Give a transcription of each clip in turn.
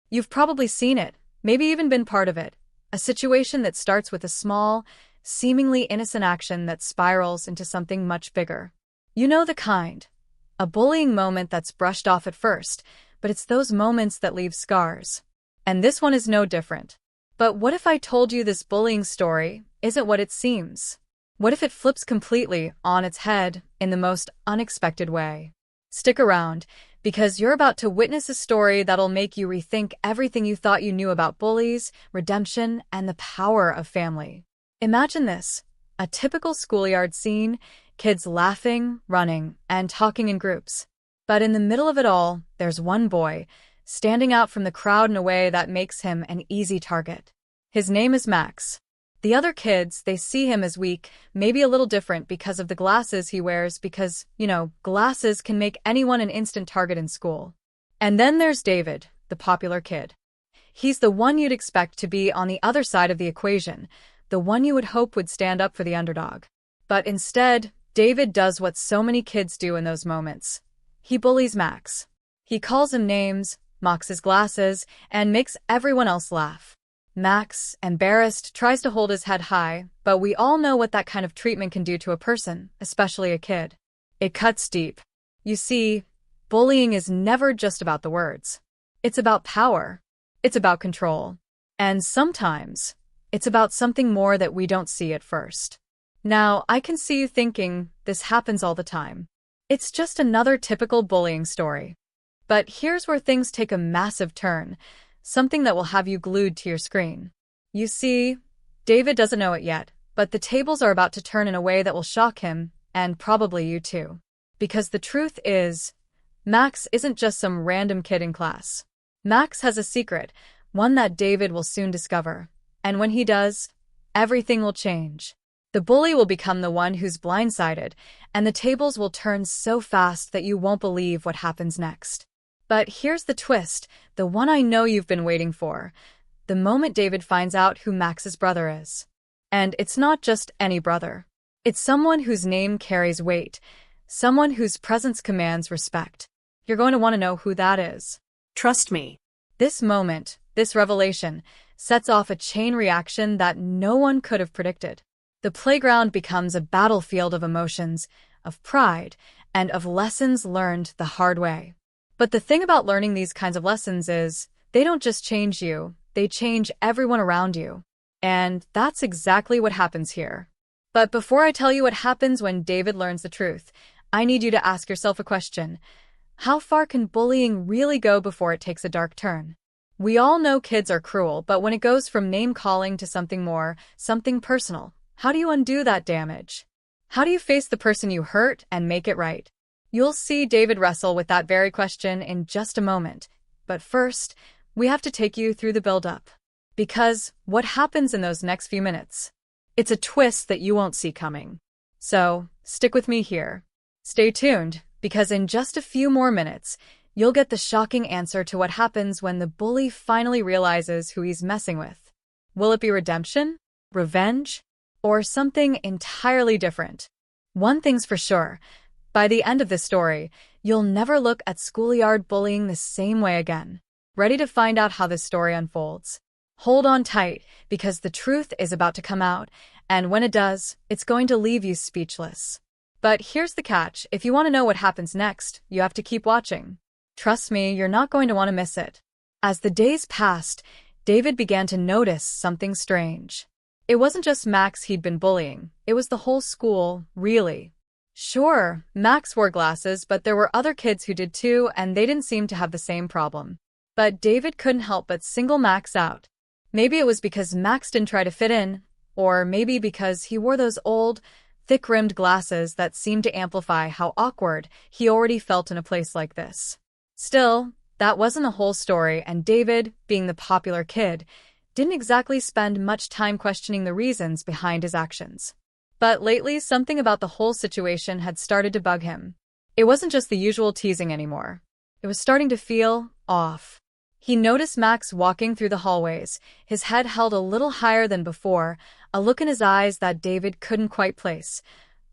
You've probably seen it, maybe even been part of it. A situation that starts with a small, seemingly innocent action that spirals into something much bigger. You know the kind. A bullying moment that's brushed off at first, but it's those moments that leave scars. And this one is no different. But what if I told you this bullying story isn't what it seems? What if it flips completely on its head in the most unexpected way? Stick around, because you're about to witness a story that'll make you rethink everything you thought you knew about bullies, redemption, and the power of family. Imagine this, a typical schoolyard scene, kids laughing, running, and talking in groups. But in the middle of it all, there's one boy, standing out from the crowd in a way that makes him an easy target. His name is Max. The other kids, they see him as weak, maybe a little different because of the glasses he wears because, glasses can make anyone an instant target in school. And then there's David, the popular kid. He's the one you'd expect to be on the other side of the equation, the one you would hope would stand up for the underdog. But instead, David does what so many kids do in those moments. He bullies Max. He calls him names, mocks his glasses, and makes everyone else laugh. Max, embarrassed, tries to hold his head high, but we all know what that kind of treatment can do to a person, especially a kid. It cuts deep. You see, bullying is never just about the words. It's about power. It's about control. And sometimes, it's about something more that we don't see at first. Now, I can see you thinking, this happens all the time. It's just another typical bullying story. But here's where things take a massive turn. Something that will have you glued to your screen. You see, David doesn't know it yet, but the tables are about to turn in a way that will shock him, and probably you too. Because the truth is, Max isn't just some random kid in class. Max has a secret, one that David will soon discover. And when he does, everything will change. The bully will become the one who's blindsided, and the tables will turn so fast that you won't believe what happens next. But here's the twist, the one I know you've been waiting for. The moment David finds out who Max's brother is. And it's not just any brother. It's someone whose name carries weight, someone whose presence commands respect. You're going to want to know who that is. Trust me. This moment, this revelation, sets off a chain reaction that no one could have predicted. The playground becomes a battlefield of emotions, of pride, and of lessons learned the hard way. But the thing about learning these kinds of lessons is, they don't just change you, they change everyone around you. And that's exactly what happens here. But before I tell you what happens when David learns the truth, I need you to ask yourself a question. How far can bullying really go before it takes a dark turn? We all know kids are cruel, but when it goes from name-calling to something more, something personal, how do you undo that damage? How do you face the person you hurt and make it right? You'll see David wrestle with that very question in just a moment. But first, we have to take you through the build-up. Because what happens in those next few minutes? It's a twist that you won't see coming. So, stick with me here. Stay tuned, because in just a few more minutes, you'll get the shocking answer to what happens when the bully finally realizes who he's messing with. Will it be redemption? Revenge? Or something entirely different? One thing's for sure. By the end of this story, you'll never look at schoolyard bullying the same way again. Ready to find out how this story unfolds? Hold on tight, because the truth is about to come out, and when it does, it's going to leave you speechless. But here's the catch, if you want to know what happens next, you have to keep watching. Trust me, you're not going to want to miss it. As the days passed, David began to notice something strange. It wasn't just Max he'd been bullying, it was the whole school, really. Sure, Max wore glasses, but there were other kids who did too, and they didn't seem to have the same problem. But David couldn't help but single Max out. Maybe it was because Max didn't try to fit in, or maybe because he wore those old, thick-rimmed glasses that seemed to amplify how awkward he already felt in a place like this. Still, that wasn't the whole story, and David, being the popular kid, didn't exactly spend much time questioning the reasons behind his actions. But lately, something about the whole situation had started to bug him. It wasn't just the usual teasing anymore. It was starting to feel off. He noticed Max walking through the hallways, his head held a little higher than before, a look in his eyes that David couldn't quite place,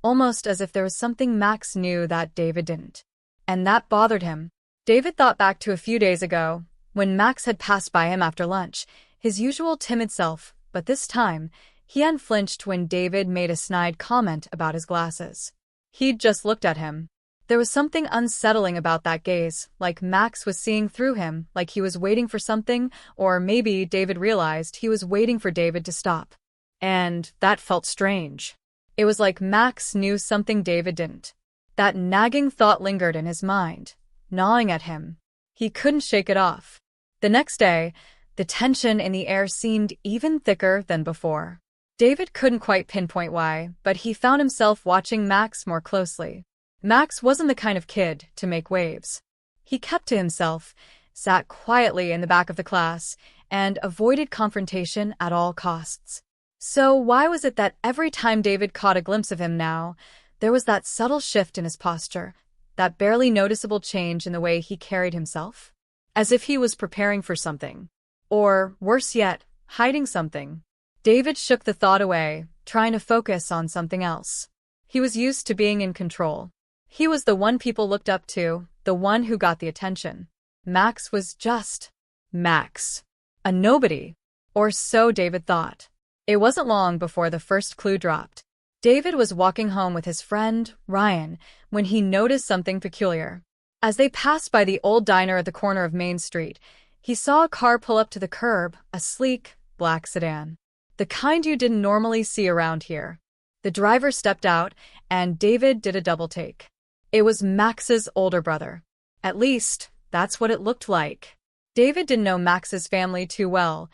almost as if there was something Max knew that David didn't. And that bothered him. David thought back to a few days ago, when Max had passed by him after lunch, his usual timid self, but this time, he unflinched when David made a snide comment about his glasses. He'd just looked at him. There was something unsettling about that gaze, like Max was seeing through him, like he was waiting for something, or maybe David realized he was waiting for David to stop. And that felt strange. It was like Max knew something David didn't. That nagging thought lingered in his mind, gnawing at him. He couldn't shake it off. The next day, the tension in the air seemed even thicker than before. David couldn't quite pinpoint why, but he found himself watching Max more closely. Max wasn't the kind of kid to make waves. He kept to himself, sat quietly in the back of the class, and avoided confrontation at all costs. So why was it that every time David caught a glimpse of him now, there was that subtle shift in his posture, that barely noticeable change in the way he carried himself? As if he was preparing for something. Or, worse yet, hiding something. David shook the thought away, trying to focus on something else. He was used to being in control. He was the one people looked up to, the one who got the attention. Max was just Max. A nobody. Or so David thought. It wasn't long before the first clue dropped. David was walking home with his friend, Ryan, when he noticed something peculiar. As they passed by the old diner at the corner of Main Street, he saw a car pull up to the curb, a sleek, black sedan. The kind you didn't normally see around here. The driver stepped out, and David did a double take. It was Max's older brother. At least, that's what it looked like. David didn't know Max's family too well,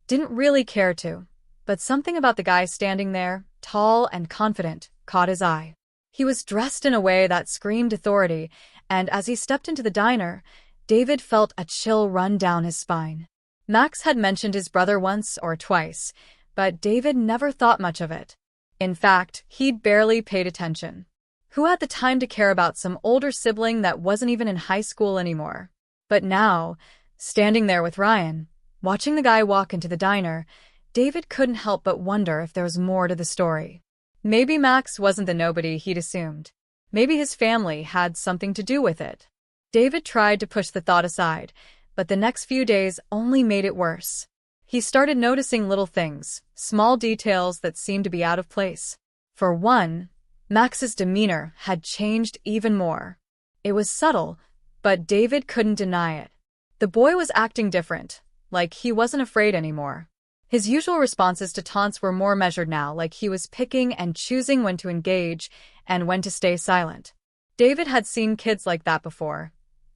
didn't really care to, but something about the guy standing there, tall and confident, caught his eye. He was dressed in a way that screamed authority, and as he stepped into the diner, David felt a chill run down his spine. Max had mentioned his brother once or twice, but David never thought much of it. In fact, he'd barely paid attention. Who had the time to care about some older sibling that wasn't even in high school anymore? But now, standing there with Ryan, watching the guy walk into the diner, David couldn't help but wonder if there was more to the story. Maybe Max wasn't the nobody he'd assumed. Maybe his family had something to do with it. David tried to push the thought aside, but the next few days only made it worse. He started noticing little things, small details that seemed to be out of place. For one, Max's demeanor had changed even more. It was subtle, but David couldn't deny it. The boy was acting different, like he wasn't afraid anymore. His usual responses to taunts were more measured now, like he was picking and choosing when to engage and when to stay silent. David had seen kids like that before.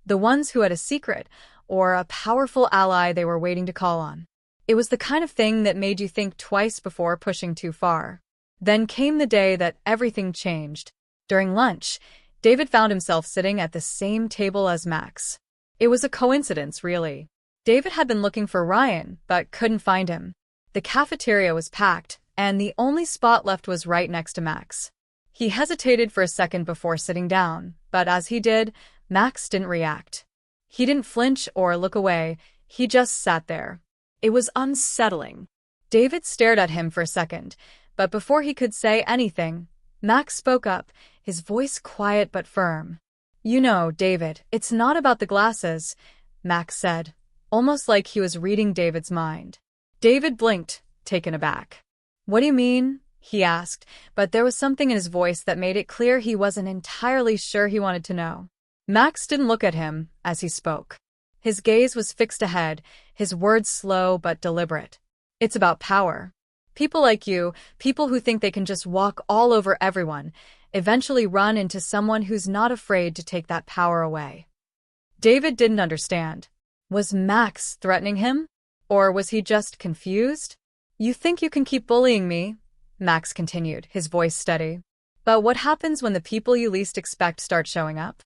The ones who had a secret or a powerful ally they were waiting to call on. It was the kind of thing that made you think twice before pushing too far. Then came the day that everything changed. During lunch, David found himself sitting at the same table as Max. It was a coincidence, really. David had been looking for Ryan, but couldn't find him. The cafeteria was packed, and the only spot left was right next to Max. He hesitated for a second before sitting down, but as he did, Max didn't react. He didn't flinch or look away, he just sat there. It was unsettling. David stared at him for a second, but before he could say anything, Max spoke up, his voice quiet but firm. "You know, David, it's not about the glasses," Max said, almost like he was reading David's mind. David blinked, taken aback. "What do you mean?" he asked, but there was something in his voice that made it clear he wasn't entirely sure he wanted to know. Max didn't look at him as he spoke. His gaze was fixed ahead, his words slow but deliberate. "It's about power. People like you, people who think they can just walk all over everyone, eventually run into someone who's not afraid to take that power away." David didn't understand. Was Max threatening him? Or was he just confused? "You think you can keep bullying me?" Max continued, his voice steady. "But what happens when the people you least expect start showing up?"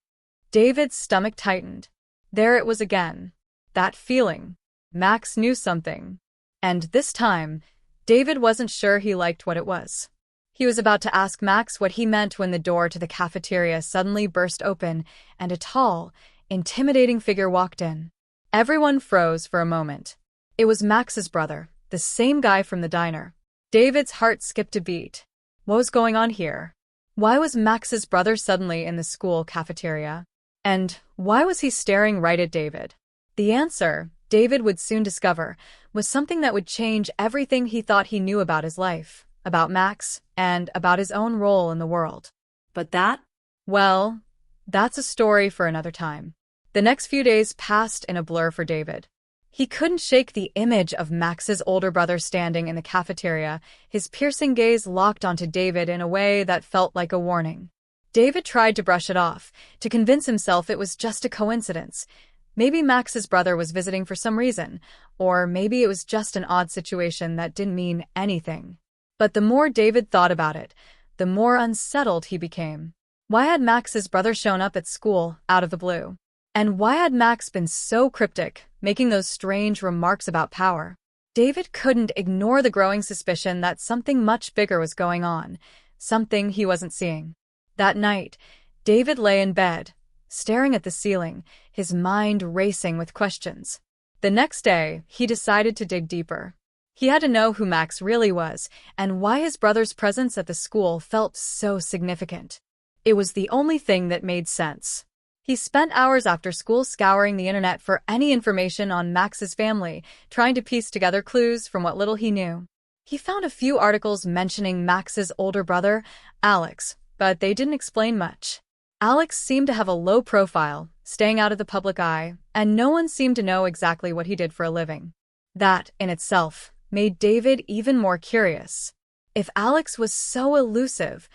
David's stomach tightened. There it was again. That feeling. Max knew something. And this time, David wasn't sure he liked what it was. He was about to ask Max what he meant when the door to the cafeteria suddenly burst open and a tall, intimidating figure walked in. Everyone froze for a moment. It was Max's brother, the same guy from the diner. David's heart skipped a beat. What was going on here? Why was Max's brother suddenly in the school cafeteria? And why was he staring right at David? The answer, David would soon discover, was something that would change everything he thought he knew about his life, about Max, and about his own role in the world. But that? Well, that's a story for another time. The next few days passed in a blur for David. He couldn't shake the image of Max's older brother standing in the cafeteria, his piercing gaze locked onto David in a way that felt like a warning. David tried to brush it off, to convince himself it was just a coincidence. Maybe Max's brother was visiting for some reason, or maybe it was just an odd situation that didn't mean anything. But the more David thought about it, the more unsettled he became. Why had Max's brother shown up at school out of the blue? And why had Max been so cryptic, making those strange remarks about power? David couldn't ignore the growing suspicion that something much bigger was going on, something he wasn't seeing. That night, David lay in bed, staring at the ceiling, his mind racing with questions. The next day, he decided to dig deeper. He had to know who Max really was, and why his brother's presence at the school felt so significant. It was the only thing that made sense. He spent hours after school scouring the internet for any information on Max's family, trying to piece together clues from what little he knew. He found a few articles mentioning Max's older brother, Alex, but they didn't explain much. Alex seemed to have a low profile, staying out of the public eye, and no one seemed to know exactly what he did for a living. That, in itself, made David even more curious. If Alex was so elusive,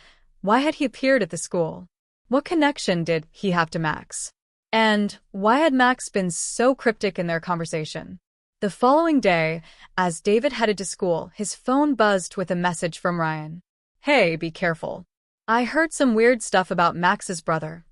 why had he appeared at the school? What connection did he have to Max? And why had Max been so cryptic in their conversation? The following day, as David headed to school, his phone buzzed with a message from Ryan. "Hey, be careful. I heard some weird stuff about Max's brother,"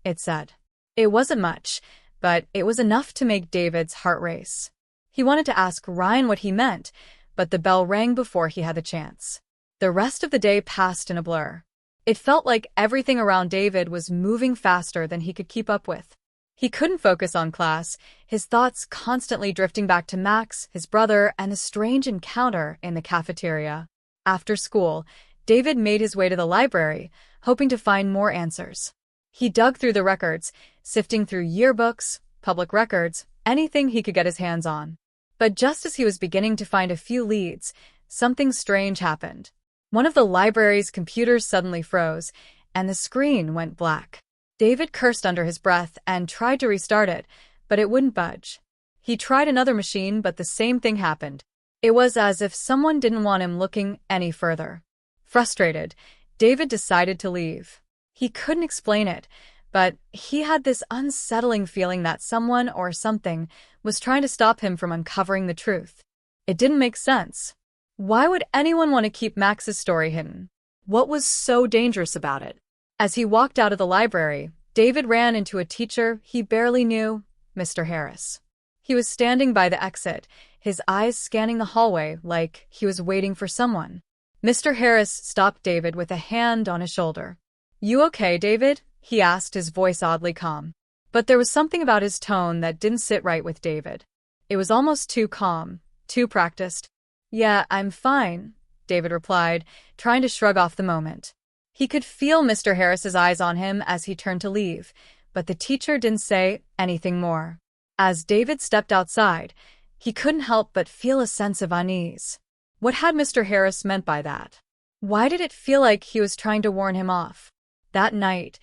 it said. It wasn't much, but it was enough to make David's heart race. He wanted to ask Ryan what he meant, but the bell rang before he had the chance. The rest of the day passed in a blur. It felt like everything around David was moving faster than he could keep up with. He couldn't focus on class, his thoughts constantly drifting back to Max, his brother, and the strange encounter in the cafeteria. After school, David made his way to the library, hoping to find more answers. He dug through the records, sifting through yearbooks, public records, anything he could get his hands on. But just as he was beginning to find a few leads, something strange happened. One of the library's computers suddenly froze, and the screen went black. David cursed under his breath and tried to restart it, but it wouldn't budge. He tried another machine, but the same thing happened. It was as if someone didn't want him looking any further. Frustrated, David decided to leave. He couldn't explain it, but he had this unsettling feeling that someone or something was trying to stop him from uncovering the truth. It didn't make sense. Why would anyone want to keep Max's story hidden? What was so dangerous about it? As he walked out of the library, David ran into a teacher he barely knew, Mr. Harris. He was standing by the exit, his eyes scanning the hallway like he was waiting for someone. Mr. Harris stopped David with a hand on his shoulder. "You okay, David?" he asked, his voice oddly calm. But there was something about his tone that didn't sit right with David. It was almost too calm, too practiced. "Yeah, I'm fine," David replied, trying to shrug off the moment. He could feel Mr. Harris's eyes on him as he turned to leave, but the teacher didn't say anything more. As David stepped outside, he couldn't help but feel a sense of unease. What had Mr. Harris meant by that? Why did it feel like he was trying to warn him off? That night,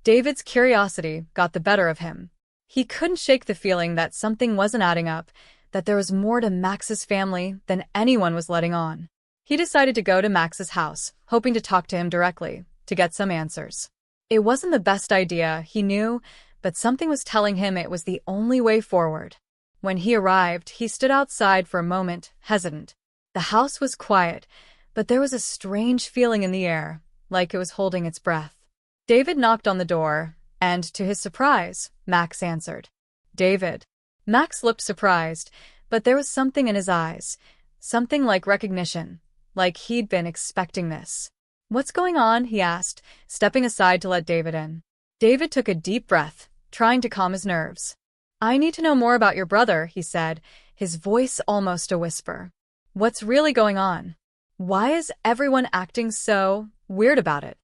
David's curiosity got the better of him. He couldn't shake the feeling that something wasn't adding up, that there was more to Max's family than anyone was letting on. He decided to go to Max's house, hoping to talk to him directly, to get some answers. It wasn't the best idea, he knew, but something was telling him it was the only way forward. When he arrived, he stood outside for a moment, hesitant. The house was quiet, but there was a strange feeling in the air, like it was holding its breath. David knocked on the door, and to his surprise, Max answered. "David." Max looked surprised, but there was something in his eyes, something like recognition, like he'd been expecting this. "What's going on?" he asked, stepping aside to let David in. David took a deep breath, trying to calm his nerves. "I need to know more about your brother," he said, his voice almost a whisper. "What's really going on? Why is everyone acting so weird about it?"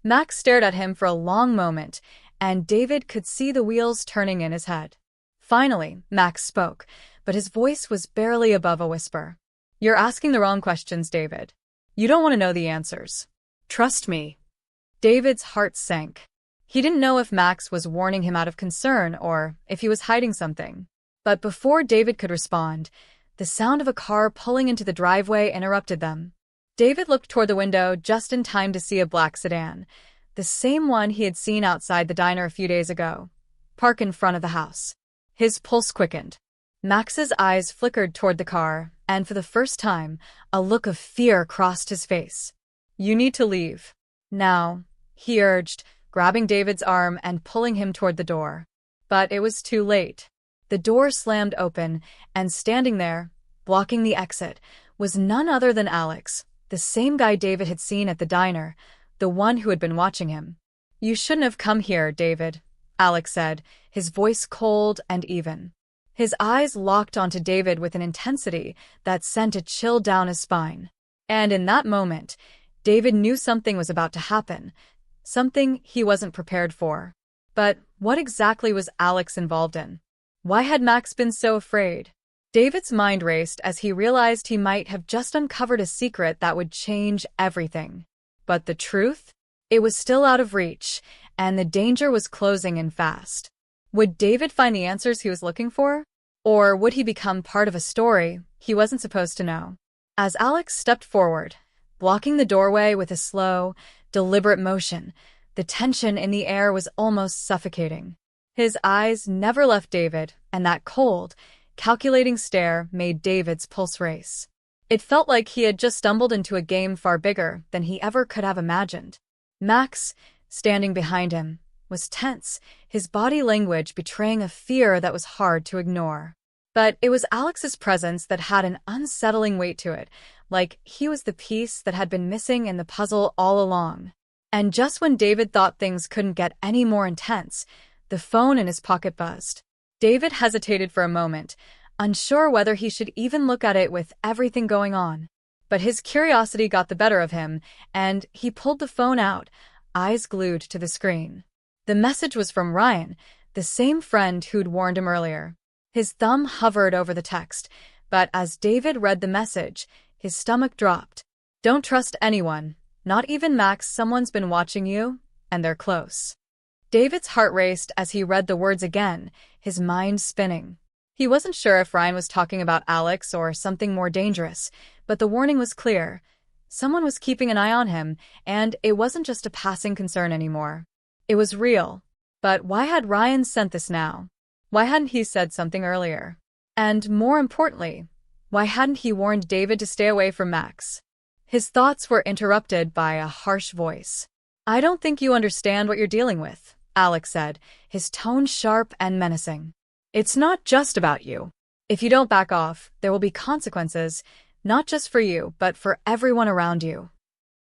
Max stared at him for a long moment, and David could see the wheels turning in his head. Finally, Max spoke, but his voice was barely above a whisper. "You're asking the wrong questions, David. You don't want to know the answers. Trust me." David's heart sank. He didn't know if Max was warning him out of concern or if he was hiding something. But before David could respond, the sound of a car pulling into the driveway interrupted them. David looked toward the window just in time to see a black sedan, the same one he had seen outside the diner a few days ago, park in front of the house. His pulse quickened. Max's eyes flickered toward the car, and for the first time, a look of fear crossed his face. "You need to leave now," he urged, grabbing David's arm and pulling him toward the door. But it was too late. The door slammed open, and standing there, blocking the exit, was none other than Alex, the same guy David had seen at the diner, the one who had been watching him. "You shouldn't have come here, David," Alex said, his voice cold and even. His eyes locked onto David with an intensity that sent a chill down his spine. And in that moment, David knew something was about to happen, something he wasn't prepared for. But what exactly was Alex involved in? Why had Max been so afraid? David's mind raced as he realized he might have just uncovered a secret that would change everything. But the truth? It was still out of reach, and the danger was closing in fast. Would David find the answers he was looking for? Or would he become part of a story he wasn't supposed to know? As Alex stepped forward, blocking the doorway with a slow, deliberate motion, the tension in the air was almost suffocating. His eyes never left David, and that cold, calculating stare made David's pulse race. It felt like he had just stumbled into a game far bigger than he ever could have imagined. Max, standing behind him, was tense, his body language betraying a fear that was hard to ignore. But it was Alex's presence that had an unsettling weight to it, like he was the piece that had been missing in the puzzle all along. And just when David thought things couldn't get any more intense, the phone in his pocket buzzed. David hesitated for a moment, unsure whether he should even look at it with everything going on. But his curiosity got the better of him, and he pulled the phone out, eyes glued to the screen. The message was from Ryan, the same friend who'd warned him earlier. His thumb hovered over the text, but as David read the message, his stomach dropped. "Don't trust anyone, not even Max. Someone's been watching you, and they're close." David's heart raced as he read the words again, his mind spinning. He wasn't sure if Ryan was talking about Alex or something more dangerous, but the warning was clear. Someone was keeping an eye on him, and it wasn't just a passing concern anymore. It was real. But why had Ryan sent this now? Why hadn't he said something earlier? And more importantly, why hadn't he warned David to stay away from Max? His thoughts were interrupted by a harsh voice. "I don't think you understand what you're dealing with," Alex said, his tone sharp and menacing. "It's not just about you. If you don't back off, there will be consequences, not just for you, but for everyone around you."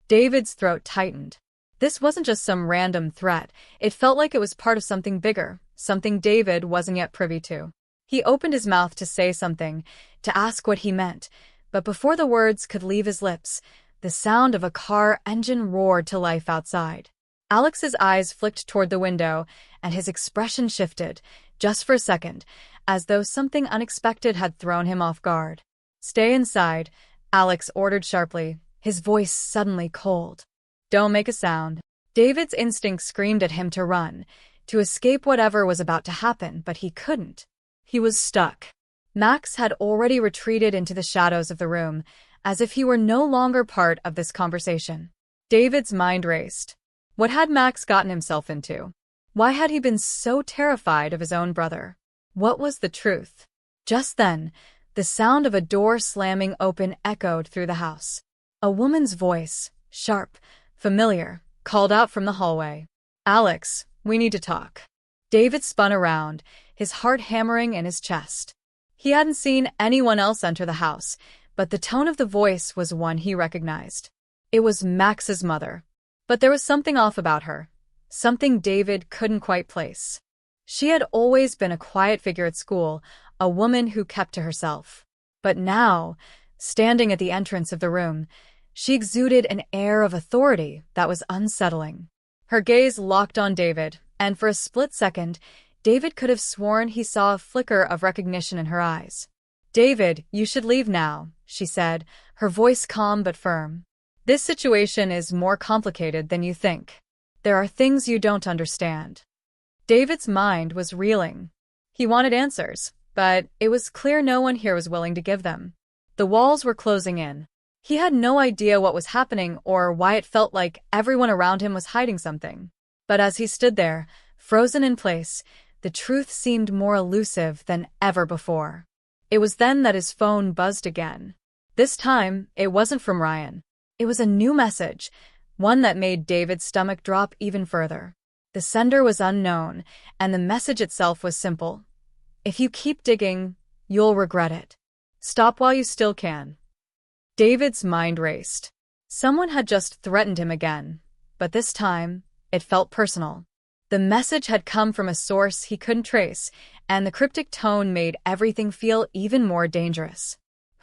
David's throat tightened. This wasn't just some random threat. It felt like it was part of something bigger, something David wasn't yet privy to. He opened his mouth to say something, to ask what he meant, but before the words could leave his lips, the sound of a car engine roared to life outside. Alex's eyes flicked toward the window, and his expression shifted, just for a second, as though something unexpected had thrown him off guard. "Stay inside," Alex ordered sharply, his voice suddenly cold. "Don't make a sound." David's instinct screamed at him to run, to escape whatever was about to happen, but he couldn't. He was stuck. Max had already retreated into the shadows of the room, as if he were no longer part of this conversation. David's mind raced. What had Max gotten himself into? Why had he been so terrified of his own brother? What was the truth? Just then, the sound of a door slamming open echoed through the house. A woman's voice, sharp, familiar, called out from the hallway. "Alex, we need to talk." David spun around, his heart hammering in his chest. He hadn't seen anyone else enter the house, but the tone of the voice was one he recognized. It was Max's mother. But there was something off about her, something David couldn't quite place. She had always been a quiet figure at school, a woman who kept to herself. But now, standing at the entrance of the room, she exuded an air of authority that was unsettling. Her gaze locked on David, and for a split second, David could have sworn he saw a flicker of recognition in her eyes. "David, you should leave now," she said, her voice calm but firm. "This situation is more complicated than you think. There are things you don't understand." David's mind was reeling. He wanted answers, but it was clear no one here was willing to give them. The walls were closing in. He had no idea what was happening or why it felt like everyone around him was hiding something. But as he stood there, frozen in place, the truth seemed more elusive than ever before. It was then that his phone buzzed again. This time, it wasn't from Ryan. It was a new message, one that made David's stomach drop even further. The sender was unknown, and the message itself was simple. "If you keep digging, you'll regret it. Stop while you still can." David's mind raced. Someone had just threatened him again, but this time, it felt personal. The message had come from a source he couldn't trace, and the cryptic tone made everything feel even more dangerous.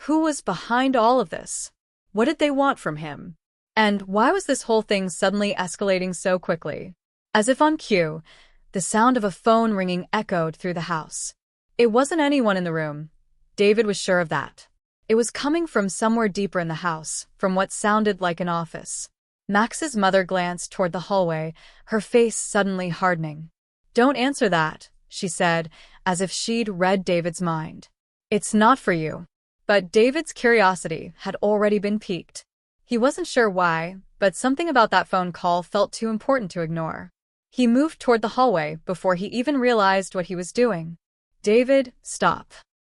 Who was behind all of this? What did they want from him? And why was this whole thing suddenly escalating so quickly? As if on cue, the sound of a phone ringing echoed through the house. It wasn't anyone in the room. David was sure of that. It was coming from somewhere deeper in the house, from what sounded like an office. Max's mother glanced toward the hallway, her face suddenly hardening. "Don't answer that," she said, as if she'd read David's mind. "It's not for you." But David's curiosity had already been piqued. He wasn't sure why, but something about that phone call felt too important to ignore. He moved toward the hallway before he even realized what he was doing. "David, stop."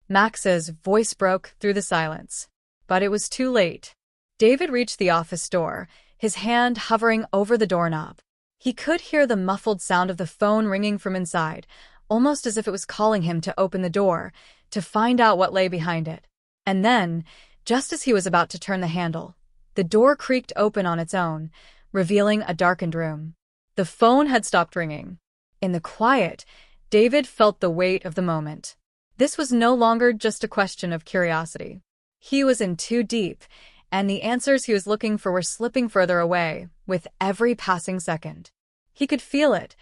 Max's voice broke through the silence. But it was too late. David reached the office door, his hand hovering over the doorknob. He could hear the muffled sound of the phone ringing from inside, almost as if it was calling him to open the door, to find out what lay behind it. And then, just as he was about to turn the handle, the door creaked open on its own, revealing a darkened room. The phone had stopped ringing. In the quiet, David felt the weight of the moment. This was no longer just a question of curiosity. He was in too deep, and the answers he was looking for were slipping further away with every passing second. He could feel it,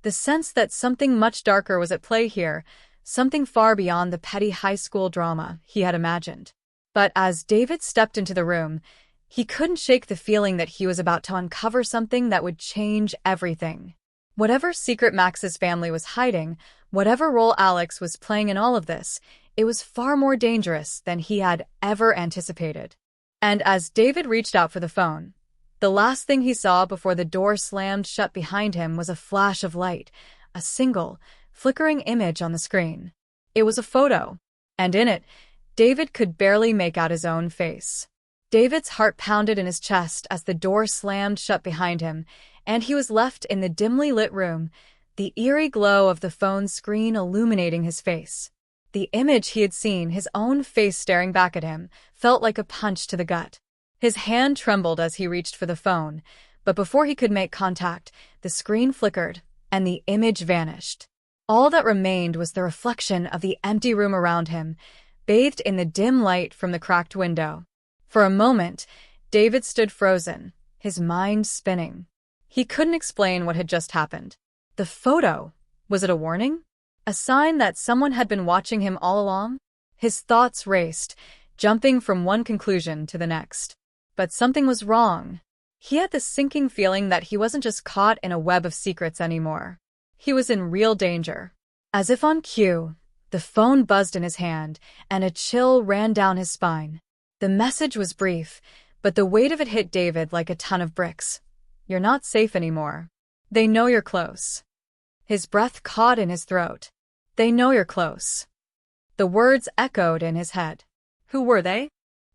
the sense that something much darker was at play here, something far beyond the petty high school drama he had imagined. But as David stepped into the room, he couldn't shake the feeling that he was about to uncover something that would change everything. Whatever secret Max's family was hiding, whatever role Alex was playing in all of this, it was far more dangerous than he had ever anticipated. And as David reached out for the phone, the last thing he saw before the door slammed shut behind him was a flash of light, a single, flickering image on the screen. It was a photo, and in it, David could barely make out his own face. David's heart pounded in his chest as the door slammed shut behind him, and he was left in the dimly lit room, the eerie glow of the phone screen illuminating his face. The image he had seen, his own face staring back at him, felt like a punch to the gut. His hand trembled as he reached for the phone, but before he could make contact, the screen flickered, and the image vanished. All that remained was the reflection of the empty room around him, bathed in the dim light from the cracked window. For a moment, David stood frozen, his mind spinning. He couldn't explain what had just happened. The photo, was it a warning? A sign that someone had been watching him all along? His thoughts raced, jumping from one conclusion to the next. But something was wrong. He had this sinking feeling that he wasn't just caught in a web of secrets anymore. He was in real danger. As if on cue, the phone buzzed in his hand, and a chill ran down his spine. The message was brief, but the weight of it hit David like a ton of bricks. "You're not safe anymore. They know you're close." His breath caught in his throat. "They know you're close." The words echoed in his head. Who were they?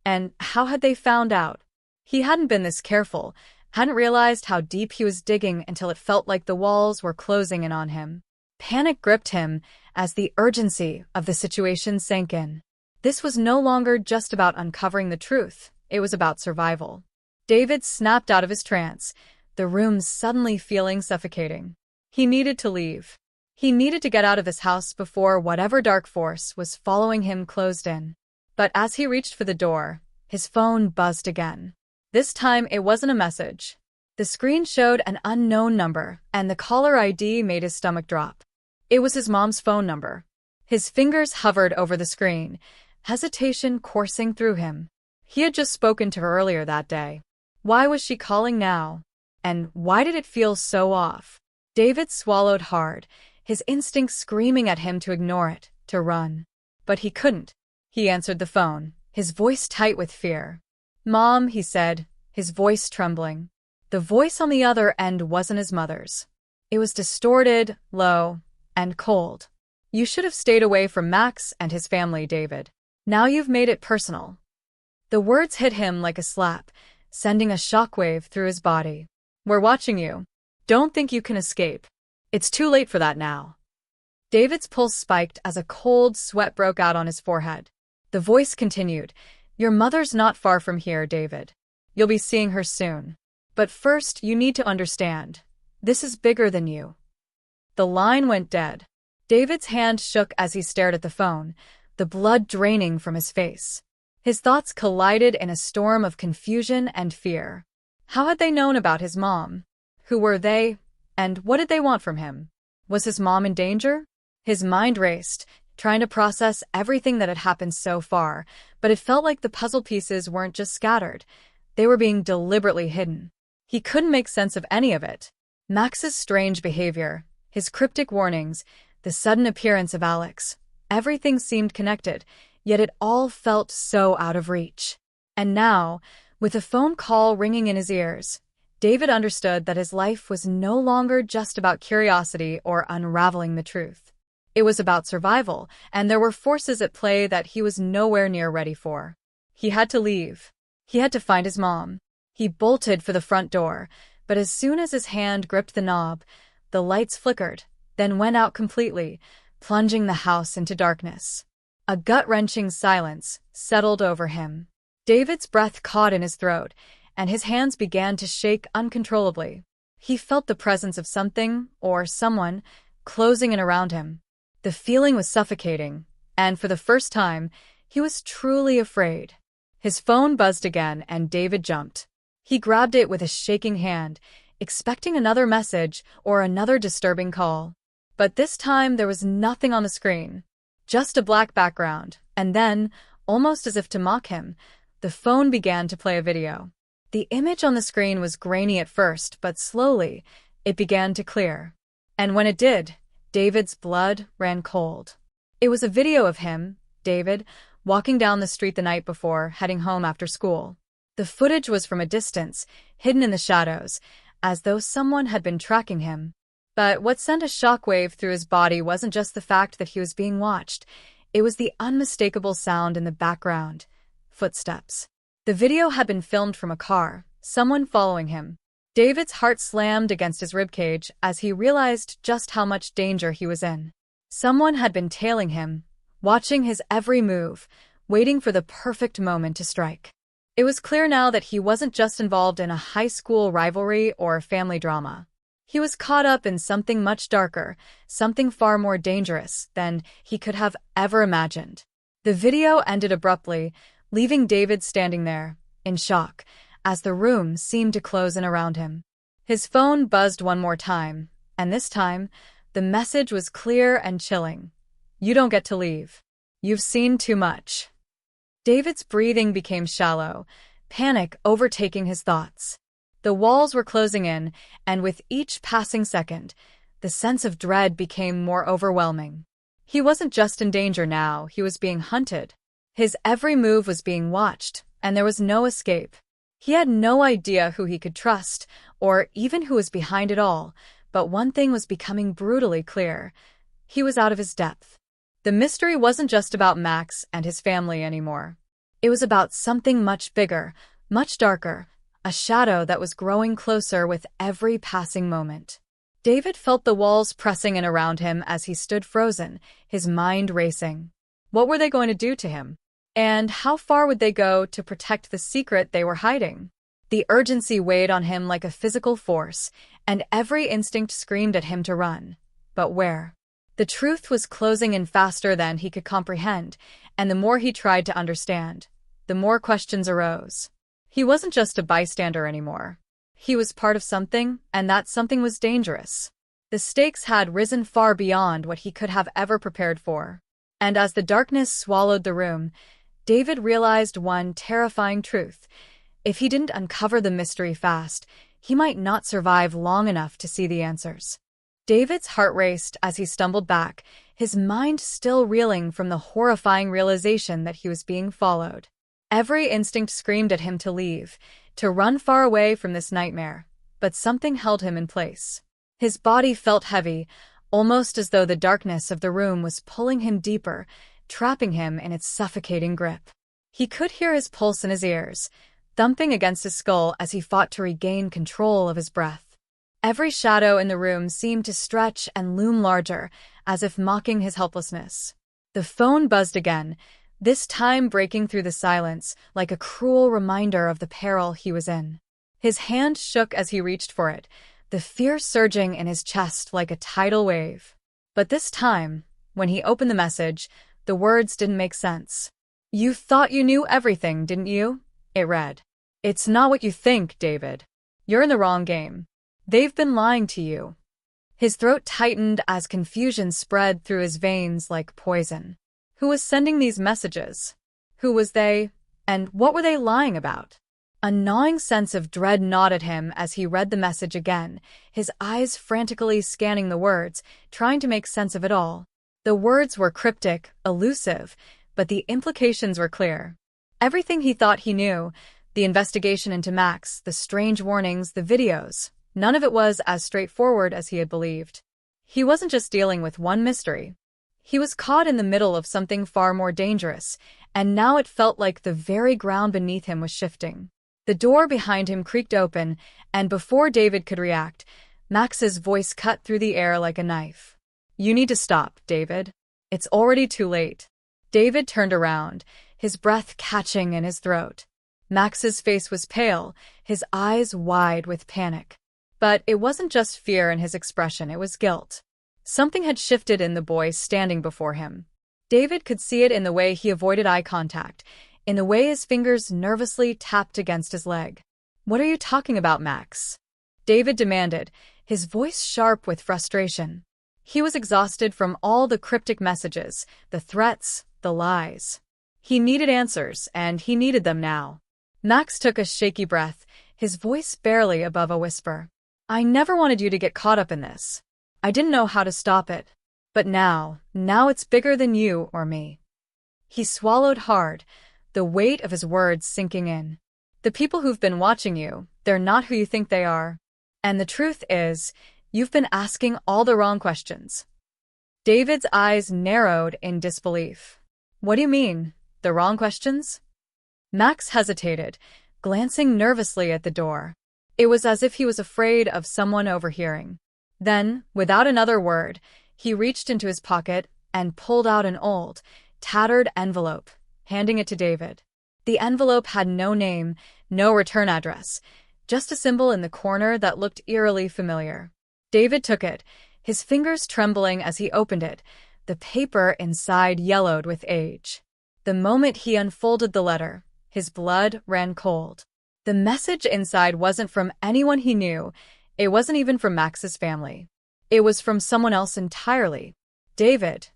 And how had they found out? He hadn't been this careful, hadn't realized how deep he was digging until it felt like the walls were closing in on him. Panic gripped him as the urgency of the situation sank in. This was no longer just about uncovering the truth, it was about survival. David snapped out of his trance, the room suddenly feeling suffocating. He needed to leave. He needed to get out of this house before whatever dark force was following him closed in. But as he reached for the door, his phone buzzed again. This time it wasn't a message. The screen showed an unknown number, and the caller ID made his stomach drop. It was his mom's phone number. His fingers hovered over the screen, hesitation coursing through him. He had just spoken to her earlier that day. Why was she calling now? And why did it feel so off? David swallowed hard, his instincts screaming at him to ignore it, to run. But he couldn't. He answered the phone, his voice tight with fear. "Mom," he said, his voice trembling. The voice on the other end wasn't his mother's. It was distorted, low, and cold. "You should have stayed away from Max and his family, David. Now you've made it personal." The words hit him like a slap, sending a shockwave through his body. "We're watching you. Don't think you can escape. It's too late for that now." David's pulse spiked as a cold sweat broke out on his forehead. The voice continued, "Your mother's not far from here, David. You'll be seeing her soon. But first, you need to understand. This is bigger than you." The line went dead. David's hand shook as he stared at the phone, the blood draining from his face. His thoughts collided in a storm of confusion and fear. How had they known about his mom? Who were they? And what did they want from him? Was his mom in danger? His mind raced, trying to process everything that had happened so far, but it felt like the puzzle pieces weren't just scattered. They were being deliberately hidden. He couldn't make sense of any of it. Max's strange behavior, his cryptic warnings, the sudden appearance of Alex. Everything seemed connected, yet it all felt so out of reach. And now, with a phone call ringing in his ears, David understood that his life was no longer just about curiosity or unraveling the truth. It was about survival, and there were forces at play that he was nowhere near ready for. He had to leave. He had to find his mom. He bolted for the front door, but as soon as his hand gripped the knob, the lights flickered, then went out completely, plunging the house into darkness. A gut-wrenching silence settled over him. David's breath caught in his throat, and his hands began to shake uncontrollably. He felt the presence of something, or someone, closing in around him. The feeling was suffocating, and for the first time, he was truly afraid. His phone buzzed again, and David jumped. He grabbed it with a shaking hand, expecting another message or another disturbing call. But this time there was nothing on the screen, just a black background, and then, almost as if to mock him, the phone began to play a video. The image on the screen was grainy at first, but slowly, it began to clear. And when it did, David's blood ran cold. It was a video of him, David, walking down the street the night before, heading home after school. The footage was from a distance, hidden in the shadows, as though someone had been tracking him. But what sent a shockwave through his body wasn't just the fact that he was being watched. It was the unmistakable sound in the background. Footsteps. The video had been filmed from a car, someone following him. David's heart slammed against his ribcage as he realized just how much danger he was in. Someone had been tailing him, watching his every move, waiting for the perfect moment to strike. It was clear now that he wasn't just involved in a high school rivalry or family drama. He was caught up in something much darker, something far more dangerous than he could have ever imagined. The video ended abruptly, leaving David standing there, in shock, as the room seemed to close in around him. His phone buzzed one more time, and this time, the message was clear and chilling. "You don't get to leave. You've seen too much." David's breathing became shallow, panic overtaking his thoughts. The walls were closing in, and with each passing second, the sense of dread became more overwhelming. He wasn't just in danger now, he was being hunted. His every move was being watched, and there was no escape. He had no idea who he could trust, or even who was behind it all, but one thing was becoming brutally clear. He was out of his depth. The mystery wasn't just about Max and his family anymore. It was about something much bigger, much darker, a shadow that was growing closer with every passing moment. David felt the walls pressing in around him as he stood frozen, his mind racing. What were they going to do to him? And how far would they go to protect the secret they were hiding? The urgency weighed on him like a physical force, and every instinct screamed at him to run. But where? The truth was closing in faster than he could comprehend, and the more he tried to understand, the more questions arose. He wasn't just a bystander anymore. He was part of something, and that something was dangerous. The stakes had risen far beyond what he could have ever prepared for. And as the darkness swallowed the room, David realized one terrifying truth. If he didn't uncover the mystery fast, he might not survive long enough to see the answers. David's heart raced as he stumbled back, his mind still reeling from the horrifying realization that he was being followed. Every instinct screamed at him to leave, to run far away from this nightmare, but something held him in place. His body felt heavy, almost as though the darkness of the room was pulling him deeper, trapping him in its suffocating grip. He could hear his pulse in his ears, thumping against his skull as he fought to regain control of his breath. Every shadow in the room seemed to stretch and loom larger, as if mocking his helplessness. The phone buzzed again, this time breaking through the silence like a cruel reminder of the peril he was in. His hand shook as he reached for it, the fear surging in his chest like a tidal wave. But this time, when he opened the message, the words didn't make sense. "You thought you knew everything, didn't you?" it read. "It's not what you think, David. You're in the wrong game. They've been lying to you." His throat tightened as confusion spread through his veins like poison. Who was sending these messages? Who was they? And what were they lying about? A gnawing sense of dread gnawed at him as he read the message again, his eyes frantically scanning the words, trying to make sense of it all. The words were cryptic, elusive, but the implications were clear. Everything he thought he knew, the investigation into Max, the strange warnings, the videos, none of it was as straightforward as he had believed. He wasn't just dealing with one mystery. He was caught in the middle of something far more dangerous, and now it felt like the very ground beneath him was shifting. The door behind him creaked open, and before David could react, Max's voice cut through the air like a knife. "You need to stop, David. It's already too late." David turned around, his breath catching in his throat. Max's face was pale, his eyes wide with panic. But it wasn't just fear in his expression, it was guilt. Something had shifted in the boy standing before him. David could see it in the way he avoided eye contact, in the way his fingers nervously tapped against his leg. "What are you talking about, Max?" David demanded, his voice sharp with frustration. He was exhausted from all the cryptic messages, the threats, the lies. He needed answers, and he needed them now. Max took a shaky breath, his voice barely above a whisper. "I never wanted you to get caught up in this. I didn't know how to stop it. But now it's bigger than you or me." He swallowed hard, the weight of his words sinking in. "The people who've been watching you, they're not who you think they are. And the truth is, you've been asking all the wrong questions." David's eyes narrowed in disbelief. "What do you mean, the wrong questions?" Max hesitated, glancing nervously at the door. It was as if he was afraid of someone overhearing. Then, without another word, he reached into his pocket and pulled out an old, tattered envelope, handing it to David. The envelope had no name, no return address, just a symbol in the corner that looked eerily familiar. David took it, his fingers trembling as he opened it, the paper inside yellowed with age. The moment he unfolded the letter, his blood ran cold. The message inside wasn't from anyone he knew. It wasn't even from Max's family. It was from someone else entirely. "David,"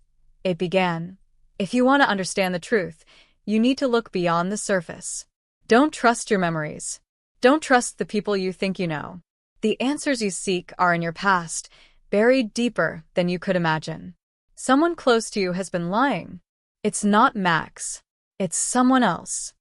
it began, "if you want to understand the truth, you need to look beyond the surface. Don't trust your memories. Don't trust the people you think you know. The answers you seek are in your past, buried deeper than you could imagine. Someone close to you has been lying. It's not Max. It's someone else."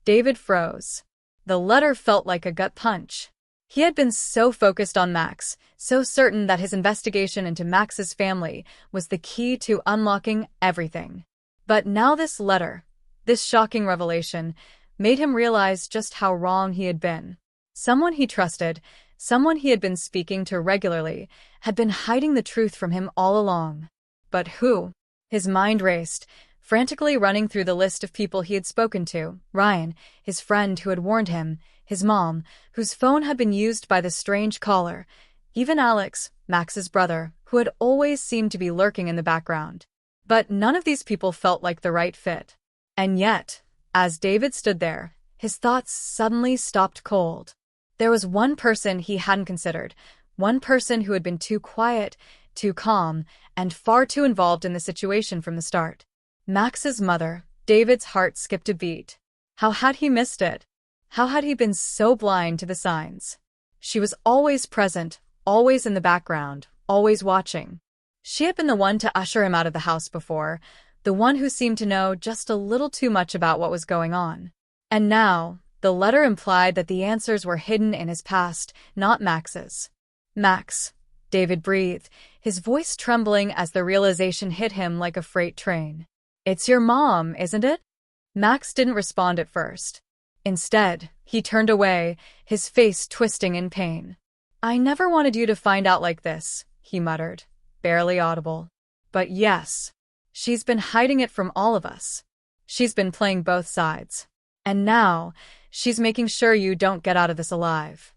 David froze. The letter felt like a gut punch. He had been so focused on Max, so certain that his investigation into Max's family was the key to unlocking everything. But now this letter, this shocking revelation, made him realize just how wrong he had been. Someone he trusted, someone he had been speaking to regularly, had been hiding the truth from him all along. But who? His mind raced, frantically running through the list of people he had spoken to: Ryan, his friend who had warned him, his mom, whose phone had been used by the strange caller, even Alex, Max's brother, who had always seemed to be lurking in the background. But none of these people felt like the right fit. And yet, as David stood there, his thoughts suddenly stopped cold. There was one person he hadn't considered, one person who had been too quiet, too calm, and far too involved in the situation from the start. Max's mother. David's heart skipped a beat. How had he missed it? How had he been so blind to the signs? She was always present, always in the background, always watching. She had been the one to usher him out of the house before, the one who seemed to know just a little too much about what was going on. And now, the letter implied that the answers were hidden in his past, not Max's. Max, David breathed, his voice trembling as the realization hit him like a freight train. It's your mom, isn't it? Max didn't respond at first. Instead, he turned away, his face twisting in pain. I never wanted you to find out like this, he muttered, barely audible. But yes, she's been hiding it from all of us. She's been playing both sides. And now, she's making sure you don't get out of this alive.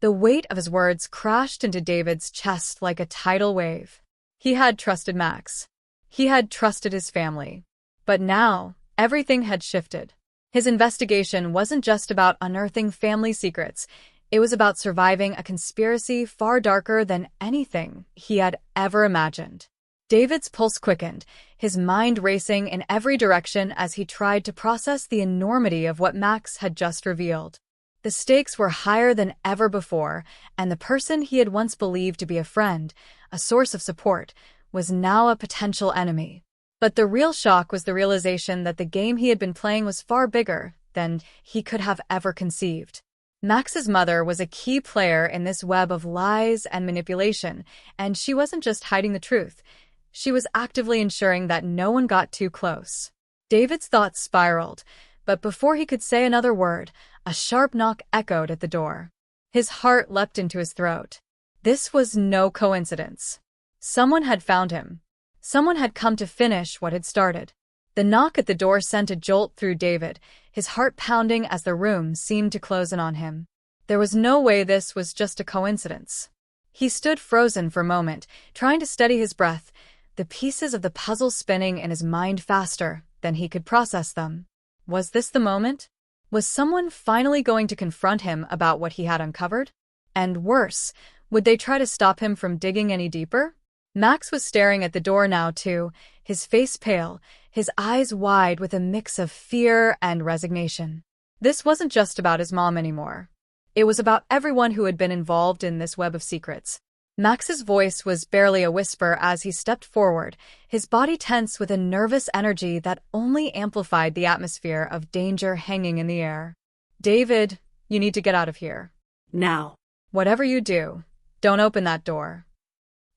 The weight of his words crashed into David's chest like a tidal wave. He had trusted Max. He had trusted his family. But now, everything had shifted. His investigation wasn't just about unearthing family secrets. It was about surviving a conspiracy far darker than anything he had ever imagined. David's pulse quickened, his mind racing in every direction as he tried to process the enormity of what Max had just revealed. The stakes were higher than ever before, and the person he had once believed to be a friend, a source of support, was now a potential enemy. But the real shock was the realization that the game he had been playing was far bigger than he could have ever conceived. Max's mother was a key player in this web of lies and manipulation, and she wasn't just hiding the truth. She was actively ensuring that no one got too close. David's thoughts spiraled, but before he could say another word, a sharp knock echoed at the door. His heart leapt into his throat. This was no coincidence. Someone had found him. Someone had come to finish what had started. The knock at the door sent a jolt through David, his heart pounding as the room seemed to close in on him. There was no way this was just a coincidence. He stood frozen for a moment, trying to steady his breath, the pieces of the puzzle spinning in his mind faster than he could process them. Was this the moment? Was someone finally going to confront him about what he had uncovered? And worse, would they try to stop him from digging any deeper? Max was staring at the door now, too, his face pale, his eyes wide with a mix of fear and resignation. This wasn't just about his mom anymore. It was about everyone who had been involved in this web of secrets. Max's voice was barely a whisper as he stepped forward, his body tense with a nervous energy that only amplified the atmosphere of danger hanging in the air. David, you need to get out of here. Now. Whatever you do, don't open that door.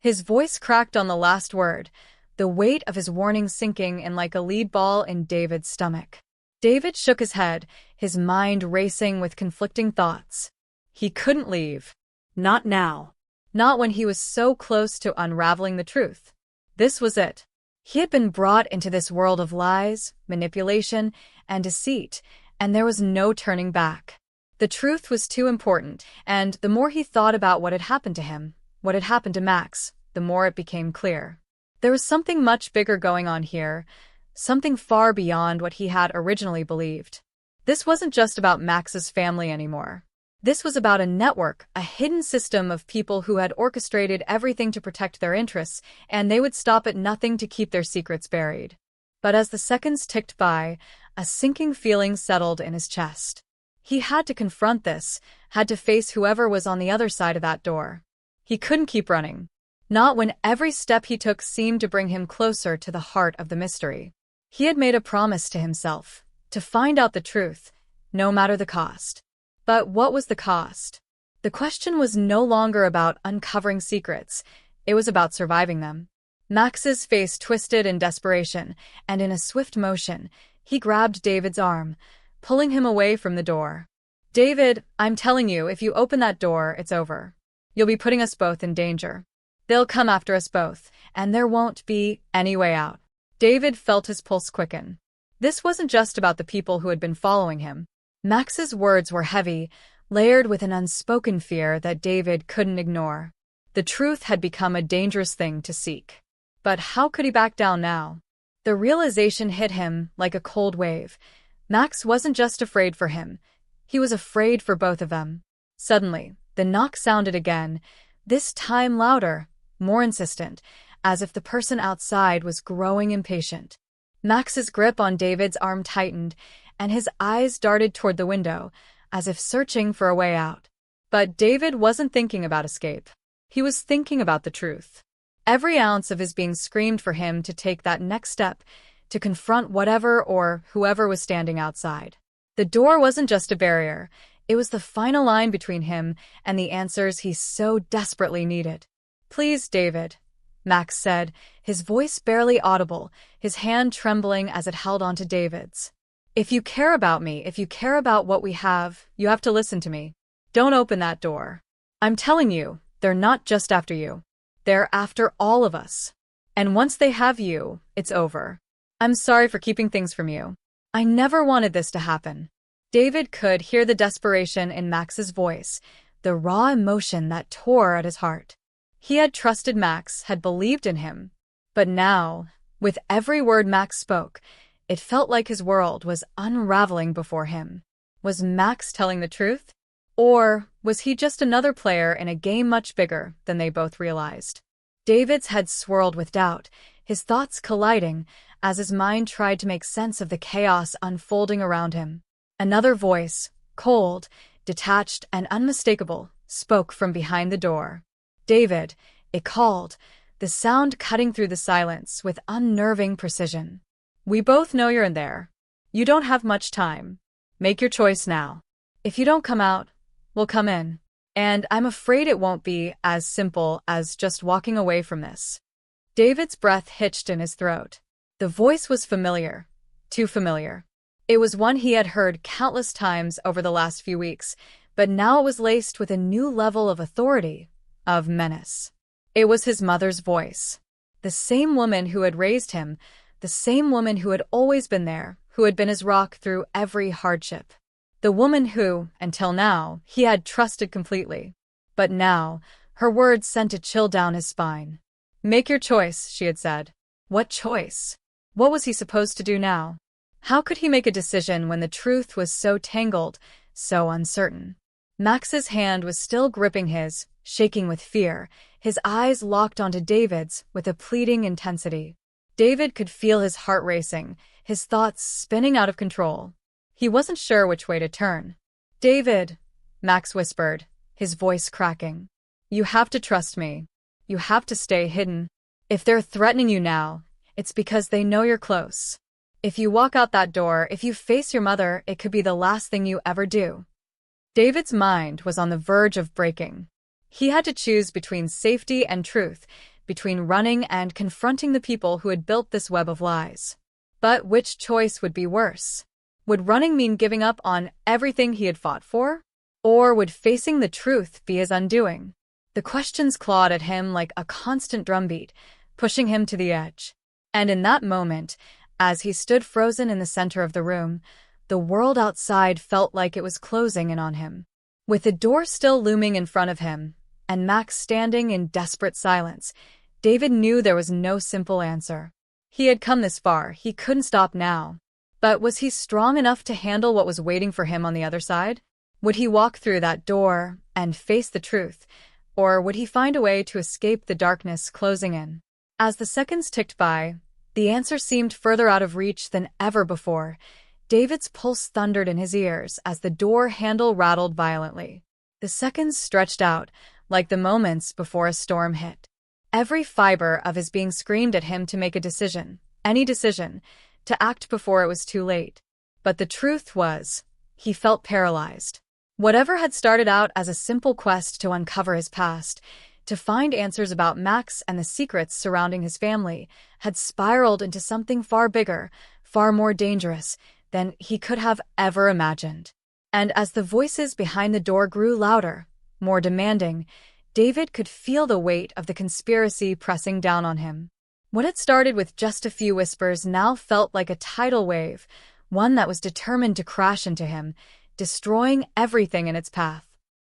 His voice cracked on the last word, the weight of his warning sinking in like a lead ball in David's stomach. David shook his head, his mind racing with conflicting thoughts. He couldn't leave. Not now. Not when he was so close to unraveling the truth. This was it. He had been brought into this world of lies, manipulation, and deceit, and there was no turning back. The truth was too important, and the more he thought about what had happened to him, what had happened to Max, the more it became clear. There was something much bigger going on here, something far beyond what he had originally believed. This wasn't just about Max's family anymore. This was about a network, a hidden system of people who had orchestrated everything to protect their interests, and they would stop at nothing to keep their secrets buried. But as the seconds ticked by, a sinking feeling settled in his chest. He had to confront this, had to face whoever was on the other side of that door. He couldn't keep running. Not when every step he took seemed to bring him closer to the heart of the mystery. He had made a promise to himself, to find out the truth, no matter the cost. But what was the cost? The question was no longer about uncovering secrets, it was about surviving them. Max's face twisted in desperation, and in a swift motion, he grabbed David's arm, pulling him away from the door. David, I'm telling you, if you open that door, it's over. You'll be putting us both in danger. They'll come after us both, and there won't be any way out. David felt his pulse quicken. This wasn't just about the people who had been following him. Max's words were heavy, layered with an unspoken fear that David couldn't ignore. The truth had become a dangerous thing to seek. But how could he back down now? The realization hit him like a cold wave. Max wasn't just afraid for him. He was afraid for both of them. Suddenly, the knock sounded again, this time louder, more insistent, as if the person outside was growing impatient. Max's grip on David's arm tightened, and his eyes darted toward the window, as if searching for a way out. But David wasn't thinking about escape. He was thinking about the truth. Every ounce of his being screamed for him to take that next step, to confront whatever or whoever was standing outside. The door wasn't just a barrier, it was the final line between him and the answers he so desperately needed. "Please, David," Max said, his voice barely audible, his hand trembling as it held onto David's. "If you care about me, if you care about what we have to listen to me. Don't open that door. I'm telling you, they're not just after you. They're after all of us. And once they have you, it's over. I'm sorry for keeping things from you. I never wanted this to happen." David could hear the desperation in Max's voice, the raw emotion that tore at his heart. He had trusted Max, had believed in him. But now, with every word Max spoke, it felt like his world was unraveling before him. Was Max telling the truth? Or was he just another player in a game much bigger than they both realized? David's head swirled with doubt, his thoughts colliding as his mind tried to make sense of the chaos unfolding around him. Another voice, cold, detached, and unmistakable, spoke from behind the door. "David," it called, the sound cutting through the silence with unnerving precision. "We both know you're in there. You don't have much time. Make your choice now. If you don't come out, we'll come in. And I'm afraid it won't be as simple as just walking away from this." David's breath hitched in his throat. The voice was familiar, too familiar. It was one he had heard countless times over the last few weeks, but now it was laced with a new level of authority, of menace. It was his mother's voice. The same woman who had raised him, the same woman who had always been there, who had been his rock through every hardship. The woman who, until now, he had trusted completely. But now, her words sent a chill down his spine. "Make your choice," she had said. What choice? What was he supposed to do now? How could he make a decision when the truth was so tangled, so uncertain? Max's hand was still gripping his, shaking with fear, his eyes locked onto David's with a pleading intensity. David could feel his heart racing, his thoughts spinning out of control. He wasn't sure which way to turn. "David," Max whispered, his voice cracking. "You have to trust me. You have to stay hidden. If they're threatening you now, it's because they know you're close. If you walk out that door, if you face your mother, it could be the last thing you ever do." David's mind was on the verge of breaking. He had to choose between safety and truth, between running and confronting the people who had built this web of lies. But which choice would be worse? Would running mean giving up on everything he had fought for? Or would facing the truth be his undoing? The questions clawed at him like a constant drumbeat, pushing him to the edge. And in that moment, as he stood frozen in the center of the room, the world outside felt like it was closing in on him. With the door still looming in front of him, and Max standing in desperate silence, David knew there was no simple answer. He had come this far, he couldn't stop now. But was he strong enough to handle what was waiting for him on the other side? Would he walk through that door and face the truth, or would he find a way to escape the darkness closing in? As the seconds ticked by, the answer seemed further out of reach than ever before. David's pulse thundered in his ears as the door handle rattled violently. The seconds stretched out, like the moments before a storm hit. Every fiber of his being screamed at him to make a decision, any decision, to act before it was too late. But the truth was, he felt paralyzed. Whatever had started out as a simple quest to uncover his past, to find answers about Max and the secrets surrounding his family, had spiraled into something far bigger, far more dangerous than he could have ever imagined. And as the voices behind the door grew louder, more demanding, David could feel the weight of the conspiracy pressing down on him. What had started with just a few whispers now felt like a tidal wave, one that was determined to crash into him, destroying everything in its path.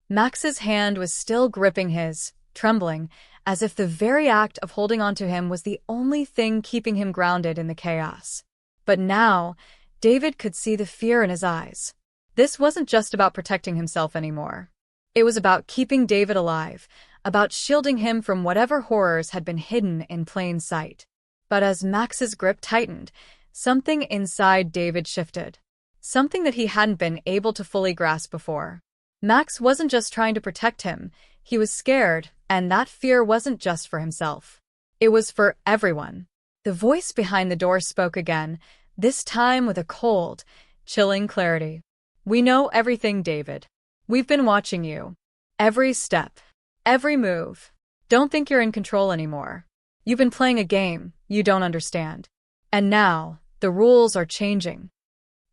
Max's hand was still gripping his, trembling, as if the very act of holding onto him was the only thing keeping him grounded in the chaos. But now, David could see the fear in his eyes. This wasn't just about protecting himself anymore. It was about keeping David alive, about shielding him from whatever horrors had been hidden in plain sight. But as Max's grip tightened, Something inside David shifted. Something that he hadn't been able to fully grasp before. Max wasn't just trying to protect him, he was scared, and that fear wasn't just for himself. It was for everyone. The voice behind the door spoke again, this time with a cold, chilling clarity. "We know everything, David. We've been watching you. Every step. Every move. Don't think you're in control anymore. You've been playing a game you don't understand. And now, the rules are changing."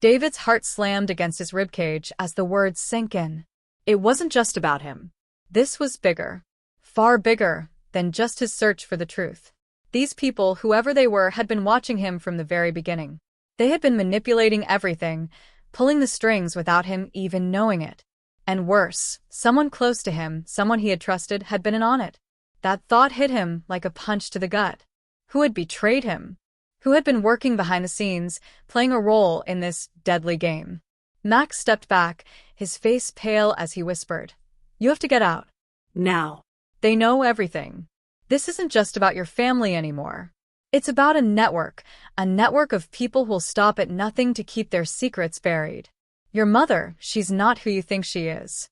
David's heart slammed against his ribcage as the words sank in. It wasn't just about him. This was bigger. Far bigger than just his search for the truth. These people, whoever they were, had been watching him from the very beginning. They had been manipulating everything, pulling the strings without him even knowing it. And worse, someone close to him, someone he had trusted, had been in on it. That thought hit him like a punch to the gut. Who had betrayed him? Who had been working behind the scenes, playing a role in this deadly game? Max stepped back, his face pale as he whispered, "You have to get out. Now." They know everything. This isn't just about your family anymore. It's about a network of people who'll stop at nothing to keep their secrets buried. Your mother, she's not who you think she is."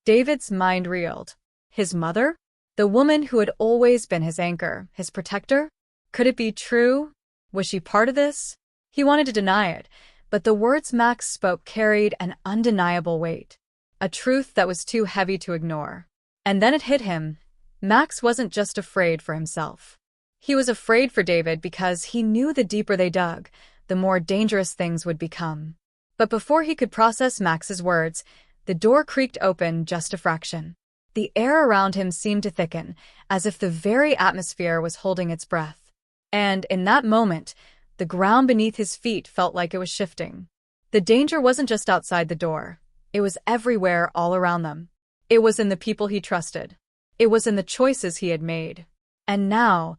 David's mind reeled. His mother? The woman who had always been his anchor, his protector? Could it be true? Was she part of this? He wanted to deny it, but the words Max spoke carried an undeniable weight. A truth that was too heavy to ignore. And then it hit him. Max wasn't just afraid for himself. He was afraid for David because he knew the deeper they dug, the more dangerous things would become. But before he could process Max's words, the door creaked open just a fraction. The air around him seemed to thicken, as if the very atmosphere was holding its breath. And in that moment, the ground beneath his feet felt like it was shifting. The danger wasn't just outside the door. It was everywhere, all around them. It was in the people he trusted. It was in the choices he had made. And now,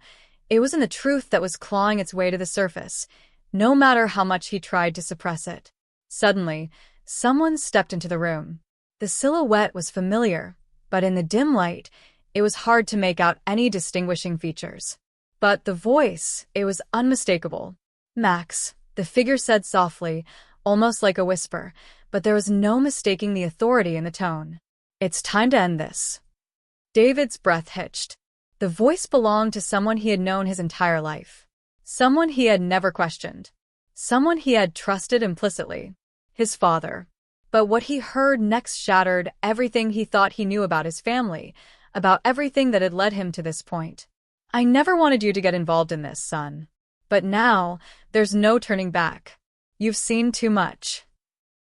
it was in the truth that was clawing its way to the surface, no matter how much he tried to suppress it. Suddenly, someone stepped into the room. The silhouette was familiar, but in the dim light, it was hard to make out any distinguishing features. But the voice, it was unmistakable. "Max," the figure said softly, almost like a whisper, but there was no mistaking the authority in the tone. "It's time to end this." David's breath hitched. The voice belonged to someone he had known his entire life. Someone he had never questioned. Someone he had trusted implicitly. His father. But what he heard next shattered everything he thought he knew about his family, about everything that had led him to this point. "I never wanted you to get involved in this, son. But now, there's no turning back. You've seen too much."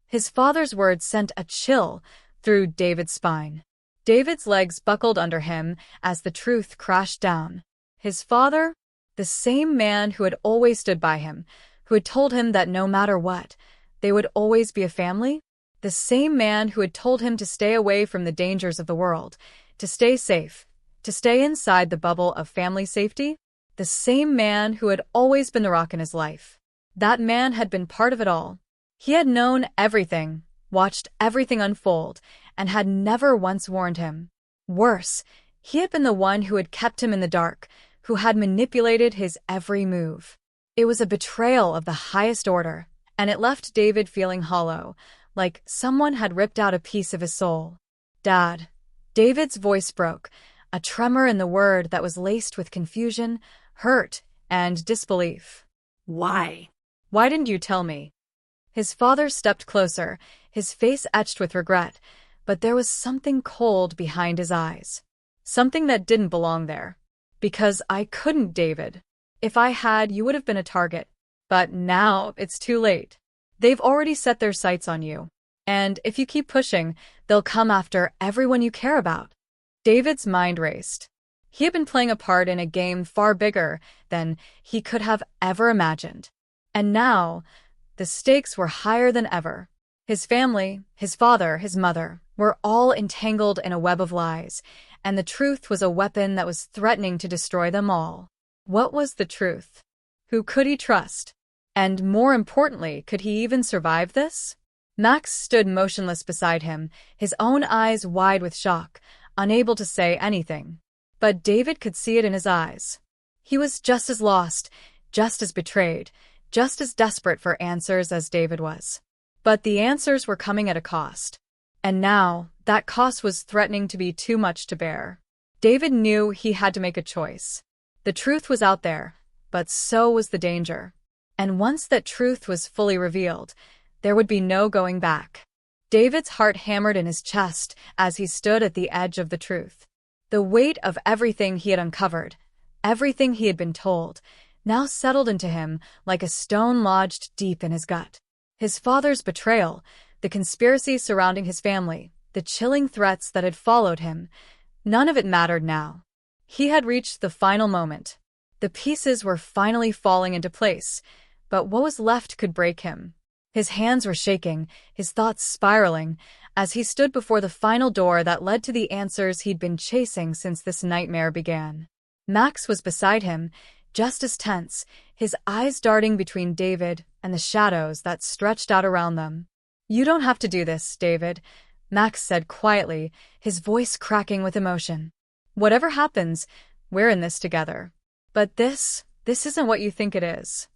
His father's words sent a chill through David's spine. David's legs buckled under him as the truth crashed down. His father? The same man who had always stood by him, who had told him that no matter what, they would always be a family? The same man who had told him to stay away from the dangers of the world, to stay safe, to stay inside the bubble of family safety? The same man who had always been the rock in his life. That man had been part of it all. He had known everything, watched everything unfold, and had never once warned him. Worse, he had been the one who had kept him in the dark, who had manipulated his every move. It was a betrayal of the highest order, and it left David feeling hollow, like someone had ripped out a piece of his soul. "Dad." David's voice broke, a tremor in the word that was laced with confusion, hurt, and disbelief. "Why? Why didn't you tell me?" His father stepped closer, his face etched with regret, but there was something cold behind his eyes. Something that didn't belong there. "Because I couldn't, David. If I had, you would have been a target. But now, it's too late. They've already set their sights on you. And if you keep pushing, they'll come after everyone you care about." David's mind raced. He had been playing a part in a game far bigger than he could have ever imagined. And now, the stakes were higher than ever. His family, his father, his mother, were all entangled in a web of lies, and the truth was a weapon that was threatening to destroy them all. What was the truth? Who could he trust? And more importantly, could he even survive this? Max stood motionless beside him, his own eyes wide with shock, unable to say anything. But David could see it in his eyes. He was just as lost, just as betrayed, just as desperate for answers as David was. But the answers were coming at a cost. And now, that cost was threatening to be too much to bear. David knew he had to make a choice. The truth was out there, but so was the danger. And once that truth was fully revealed, there would be no going back. David's heart hammered in his chest as he stood at the edge of the truth. The weight of everything he had uncovered, everything he had been told, now settled into him like a stone lodged deep in his gut. His father's betrayal, the conspiracy surrounding his family, the chilling threats that had followed him, none of it mattered now. He had reached the final moment. The pieces were finally falling into place, but what was left could break him. His hands were shaking, his thoughts spiraling, as he stood before the final door that led to the answers he'd been chasing since this nightmare began. Max was beside him, just as tense, his eyes darting between David and the shadows that stretched out around them. "You don't have to do this, David," Max said quietly, his voice cracking with emotion. "Whatever happens, we're in this together. But this isn't what you think it is."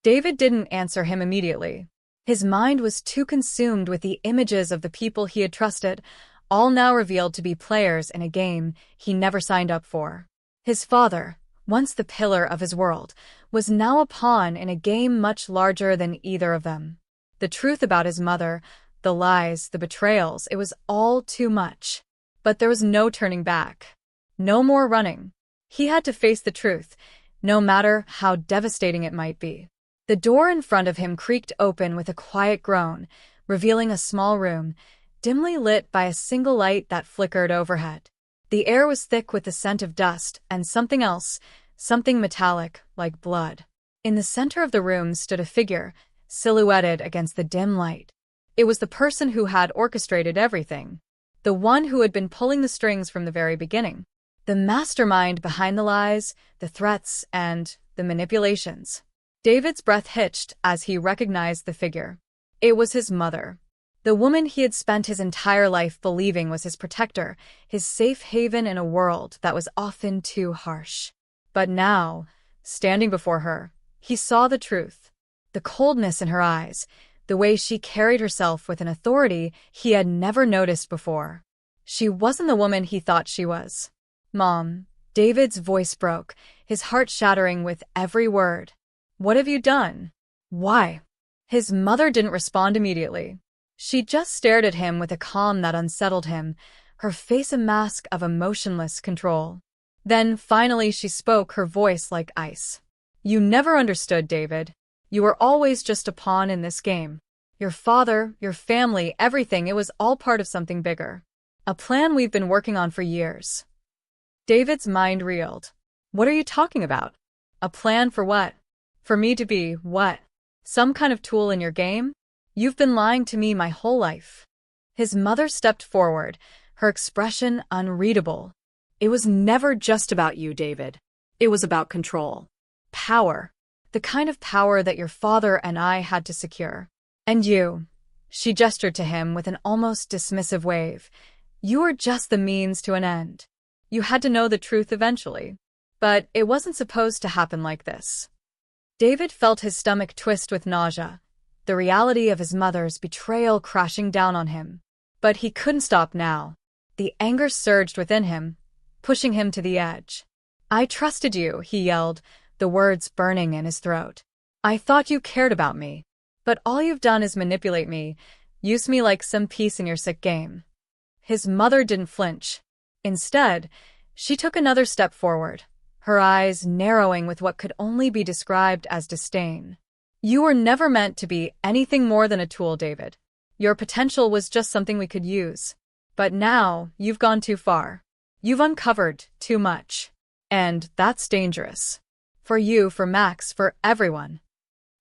David didn't answer him immediately. His mind was too consumed with the images of the people he had trusted, all now revealed to be players in a game he never signed up for. His father, once the pillar of his world, was now a pawn in a game much larger than either of them. The truth about his mother, the lies, the betrayals, it was all too much. But there was no turning back. No more running. He had to face the truth, no matter how devastating it might be. The door in front of him creaked open with a quiet groan, revealing a small room, dimly lit by a single light that flickered overhead. The air was thick with the scent of dust and something else, something metallic, like blood. In the center of the room stood a figure, silhouetted against the dim light. It was the person who had orchestrated everything. The one who had been pulling the strings from the very beginning. The mastermind behind the lies, the threats, and the manipulations. David's breath hitched as he recognized the figure. It was his mother. The woman he had spent his entire life believing was his protector, his safe haven in a world that was often too harsh. But now, standing before her, he saw the truth. The coldness in her eyes, the way she carried herself with an authority he had never noticed before. She wasn't the woman he thought she was. "Mom," David's voice broke, his heart shattering with every word. "What have you done? Why?" His mother didn't respond immediately. She just stared at him with a calm that unsettled him, her face a mask of emotionless control. Then, finally, she spoke, her voice like ice. "You never understood, David. You were always just a pawn in this game. Your father, your family, everything, it was all part of something bigger. A plan we've been working on for years." David's mind reeled. "What are you talking about? A plan for what? For me to be, what? Some kind of tool in your game? You've been lying to me my whole life." His mother stepped forward, her expression unreadable. It was never just about you, David. It was about control. Power. The kind of power that your father and I had to secure. And you. She gestured to him with an almost dismissive wave. You were just the means to an end. You had to know the truth eventually. But it wasn't supposed to happen like this. David felt his stomach twist with nausea, the reality of his mother's betrayal crashing down on him. But he couldn't stop now. The anger surged within him, pushing him to the edge. "I trusted you," he yelled, the words burning in his throat. "I thought you cared about me. But all you've done is manipulate me, use me like some piece in your sick game." His mother didn't flinch. Instead, she took another step forward, her eyes narrowing with what could only be described as disdain. "You were never meant to be anything more than a tool, David. Your potential was just something we could use. But now, you've gone too far. You've uncovered too much. And that's dangerous. For you, for Max, for everyone."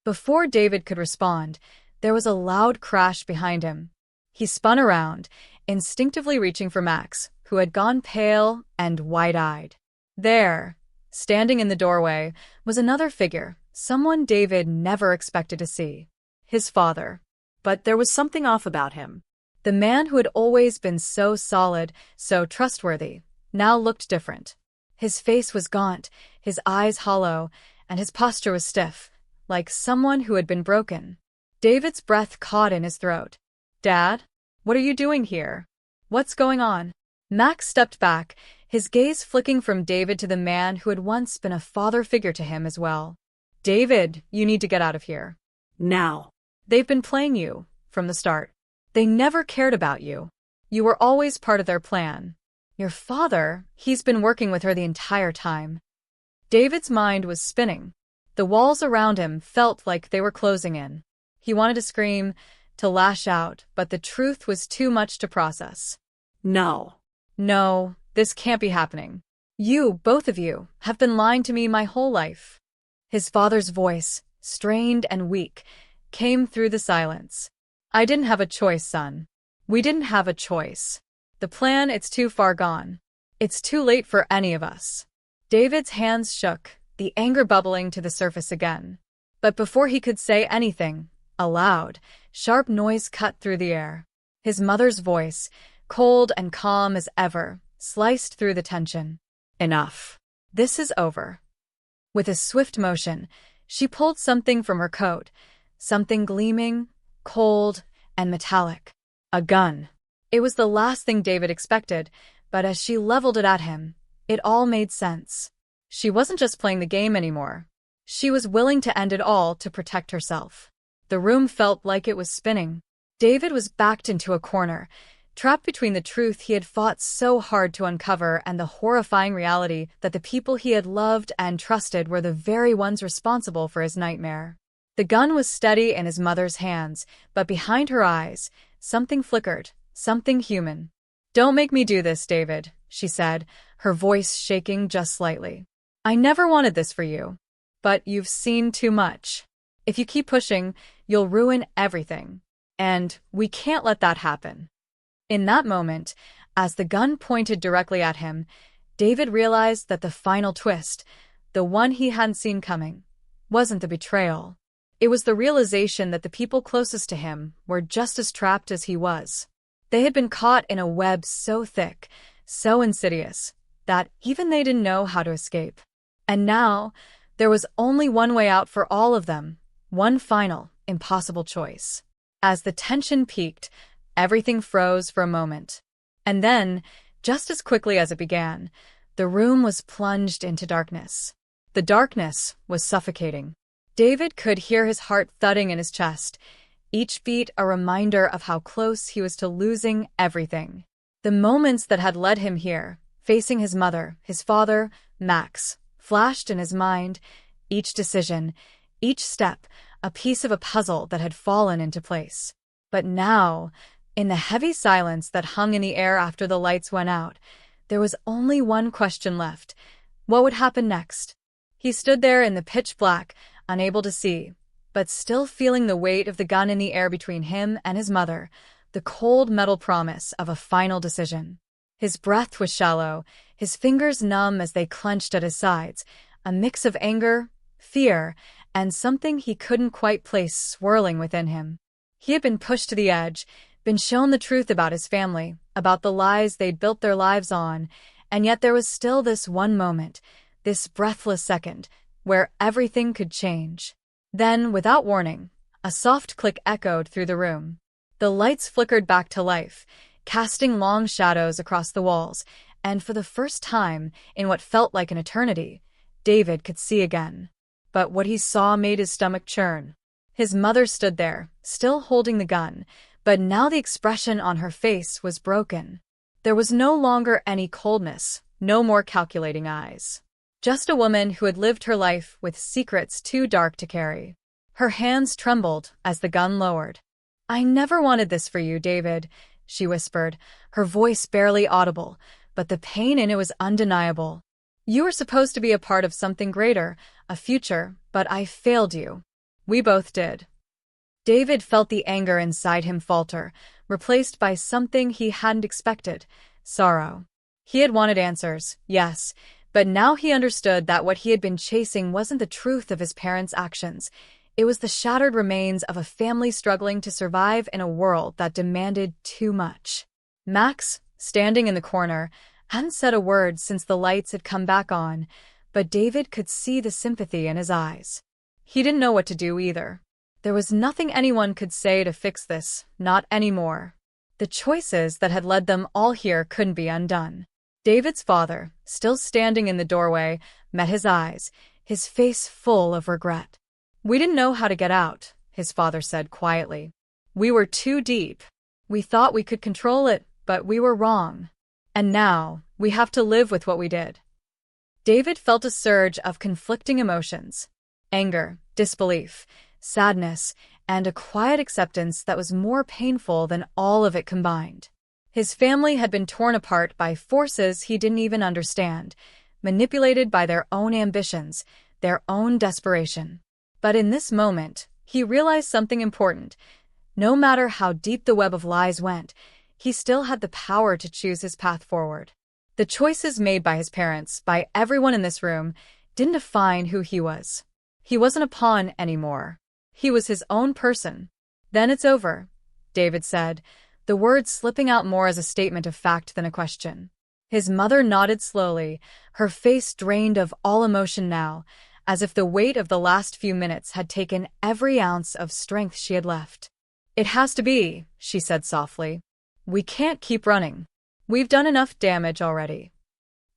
Before David could respond, there was a loud crash behind him. He spun around, instinctively reaching for Max, who had gone pale and wide-eyed. There, standing in the doorway, was another figure, someone David never expected to see. His father. But there was something off about him. The man who had always been so solid, so trustworthy, now looked different. His face was gaunt, his eyes hollow, and his posture was stiff, like someone who had been broken. David's breath caught in his throat. "Dad? What are you doing here? What's going on?" Max stepped back, his gaze flicking from David to the man who had once been a father figure to him as well. "David, you need to get out of here. Now. They've been playing you, from the start. They never cared about you. You were always part of their plan. Your father, he's been working with her the entire time." David's mind was spinning. The walls around him felt like they were closing in. He wanted to scream, to lash out, but the truth was too much to process. No. "No, this can't be happening. You, both of you, have been lying to me my whole life." His father's voice, strained and weak, came through the silence. "I didn't have a choice, son. We didn't have a choice. The plan, it's too far gone. It's too late for any of us." David's hands shook, the anger bubbling to the surface again. But before he could say anything, a loud, sharp noise cut through the air. His mother's voice, cold and calm as ever, sliced through the tension. "Enough. This is over." With a swift motion, she pulled something from her coat, something gleaming, cold, and metallic. A gun. It was the last thing David expected, but as she leveled it at him, it all made sense. She wasn't just playing the game anymore. She was willing to end it all to protect herself. The room felt like it was spinning. David was backed into a corner, trapped between the truth he had fought so hard to uncover and the horrifying reality that the people he had loved and trusted were the very ones responsible for his nightmare. The gun was steady in his mother's hands, but behind her eyes, something flickered, something human. "Don't make me do this, David," she said, her voice shaking just slightly. "I never wanted this for you. But you've seen too much. If you keep pushing, you'll ruin everything. And we can't let that happen." In that moment, as the gun pointed directly at him, David realized that the final twist, the one he hadn't seen coming, wasn't the betrayal. It was the realization that the people closest to him were just as trapped as he was. They had been caught in a web so thick, so insidious, that even they didn't know how to escape. And now, there was only one way out for all of them, one final, impossible choice. As the tension peaked, everything froze for a moment. And then, just as quickly as it began, the room was plunged into darkness. The darkness was suffocating. David could hear his heart thudding in his chest, each beat a reminder of how close he was to losing everything. The moments that had led him here, facing his mother, his father, Max, flashed in his mind, each decision, each step, a piece of a puzzle that had fallen into place. But now, in the heavy silence that hung in the air after the lights went out, there was only one question left. What would happen next? He stood there in the pitch black, unable to see, but still feeling the weight of the gun in the air between him and his mother, the cold metal promise of a final decision. His breath was shallow, his fingers numb as they clenched at his sides, a mix of anger, fear, and something he couldn't quite place swirling within him. He had been pushed to the edge, been shown the truth about his family, about the lies they'd built their lives on, and yet there was still this one moment, this breathless second, where everything could change. Then, without warning, a soft click echoed through the room. The lights flickered back to life, casting long shadows across the walls, and for the first time, in what felt like an eternity, David could see again. But what he saw made his stomach churn. His mother stood there, still holding the gun, but now the expression on her face was broken. There was no longer any coldness, no more calculating eyes. Just a woman who had lived her life with secrets too dark to carry. Her hands trembled as the gun lowered. "I never wanted this for you, David," she whispered, her voice barely audible, but the pain in it was undeniable. "You were supposed to be a part of something greater, a future, but I failed you. We both did." David felt the anger inside him falter, replaced by something he hadn't expected, sorrow. He had wanted answers, yes, but now he understood that what he had been chasing wasn't the truth of his parents' actions. It was the shattered remains of a family struggling to survive in a world that demanded too much. Max, standing in the corner, hadn't said a word since the lights had come back on, but David could see the sympathy in his eyes. He didn't know what to do either. There was nothing anyone could say to fix this, not anymore. The choices that had led them all here couldn't be undone. David's father, still standing in the doorway, met his eyes, his face full of regret. "We didn't know how to get out," his father said quietly. "We were too deep. We thought we could control it, but we were wrong. And now, we have to live with what we did." David felt a surge of conflicting emotions: anger, disbelief, sadness, and a quiet acceptance that was more painful than all of it combined. His family had been torn apart by forces he didn't even understand, manipulated by their own ambitions, their own desperation. But in this moment, he realized something important. No matter how deep the web of lies went, he still had the power to choose his path forward. The choices made by his parents, by everyone in this room, didn't define who he was. He wasn't a pawn anymore. He was his own person. "Then it's over," David said, the words slipping out more as a statement of fact than a question. His mother nodded slowly, her face drained of all emotion now, as if the weight of the last few minutes had taken every ounce of strength she had left. "It has to be," she said softly. "We can't keep running. We've done enough damage already."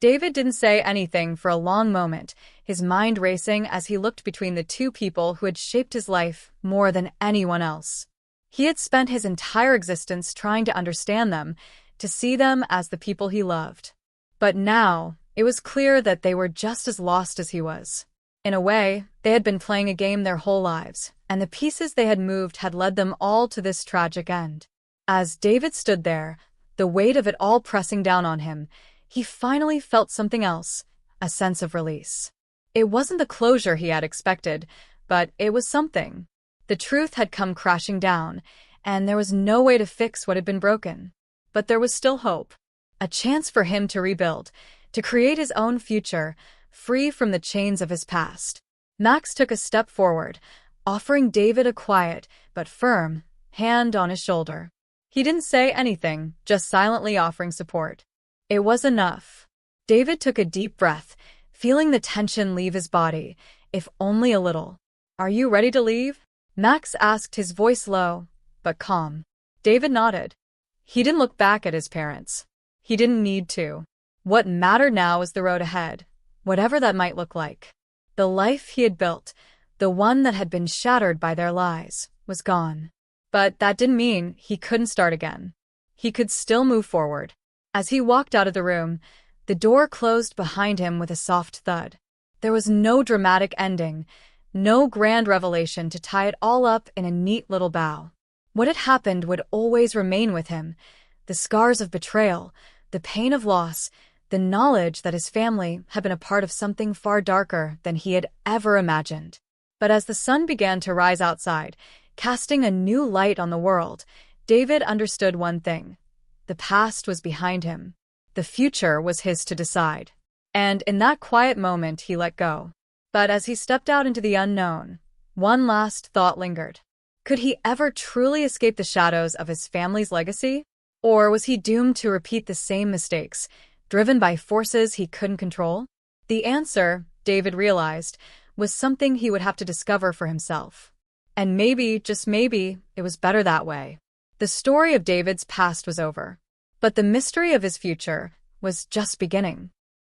David didn't say anything for a long moment, his mind racing as he looked between the two people who had shaped his life more than anyone else. He had spent his entire existence trying to understand them, to see them as the people he loved. But now, it was clear that they were just as lost as he was. In a way, they had been playing a game their whole lives, and the pieces they had moved had led them all to this tragic end. As David stood there, the weight of it all pressing down on him, he finally felt something else, a sense of release. It wasn't the closure he had expected, but it was something. The truth had come crashing down, and there was no way to fix what had been broken. But there was still hope. A chance for him to rebuild, to create his own future, free from the chains of his past. Max took a step forward, offering David a quiet, but firm, hand on his shoulder. He didn't say anything, just silently offering support. It was enough. David took a deep breath, feeling the tension leave his body, if only a little. "Are you ready to leave?" Max asked, his voice low, but calm. David nodded. He didn't look back at his parents. He didn't need to. What mattered now was the road ahead, whatever that might look like. The life he had built, the one that had been shattered by their lies, was gone. But that didn't mean he couldn't start again. He could still move forward. As he walked out of the room, the door closed behind him with a soft thud. There was no dramatic ending, no grand revelation to tie it all up in a neat little bow. What had happened would always remain with him: the scars of betrayal, the pain of loss, the knowledge that his family had been a part of something far darker than he had ever imagined. But as the sun began to rise outside, casting a new light on the world, David understood one thing. The past was behind him. The future was his to decide. And in that quiet moment, he let go. But as he stepped out into the unknown, one last thought lingered. Could he ever truly escape the shadows of his family's legacy? Or was he doomed to repeat the same mistakes, driven by forces he couldn't control? The answer, David realized, was something he would have to discover for himself. And maybe, just maybe, it was better that way. The story of David's past was over. But the mystery of his future was just beginning.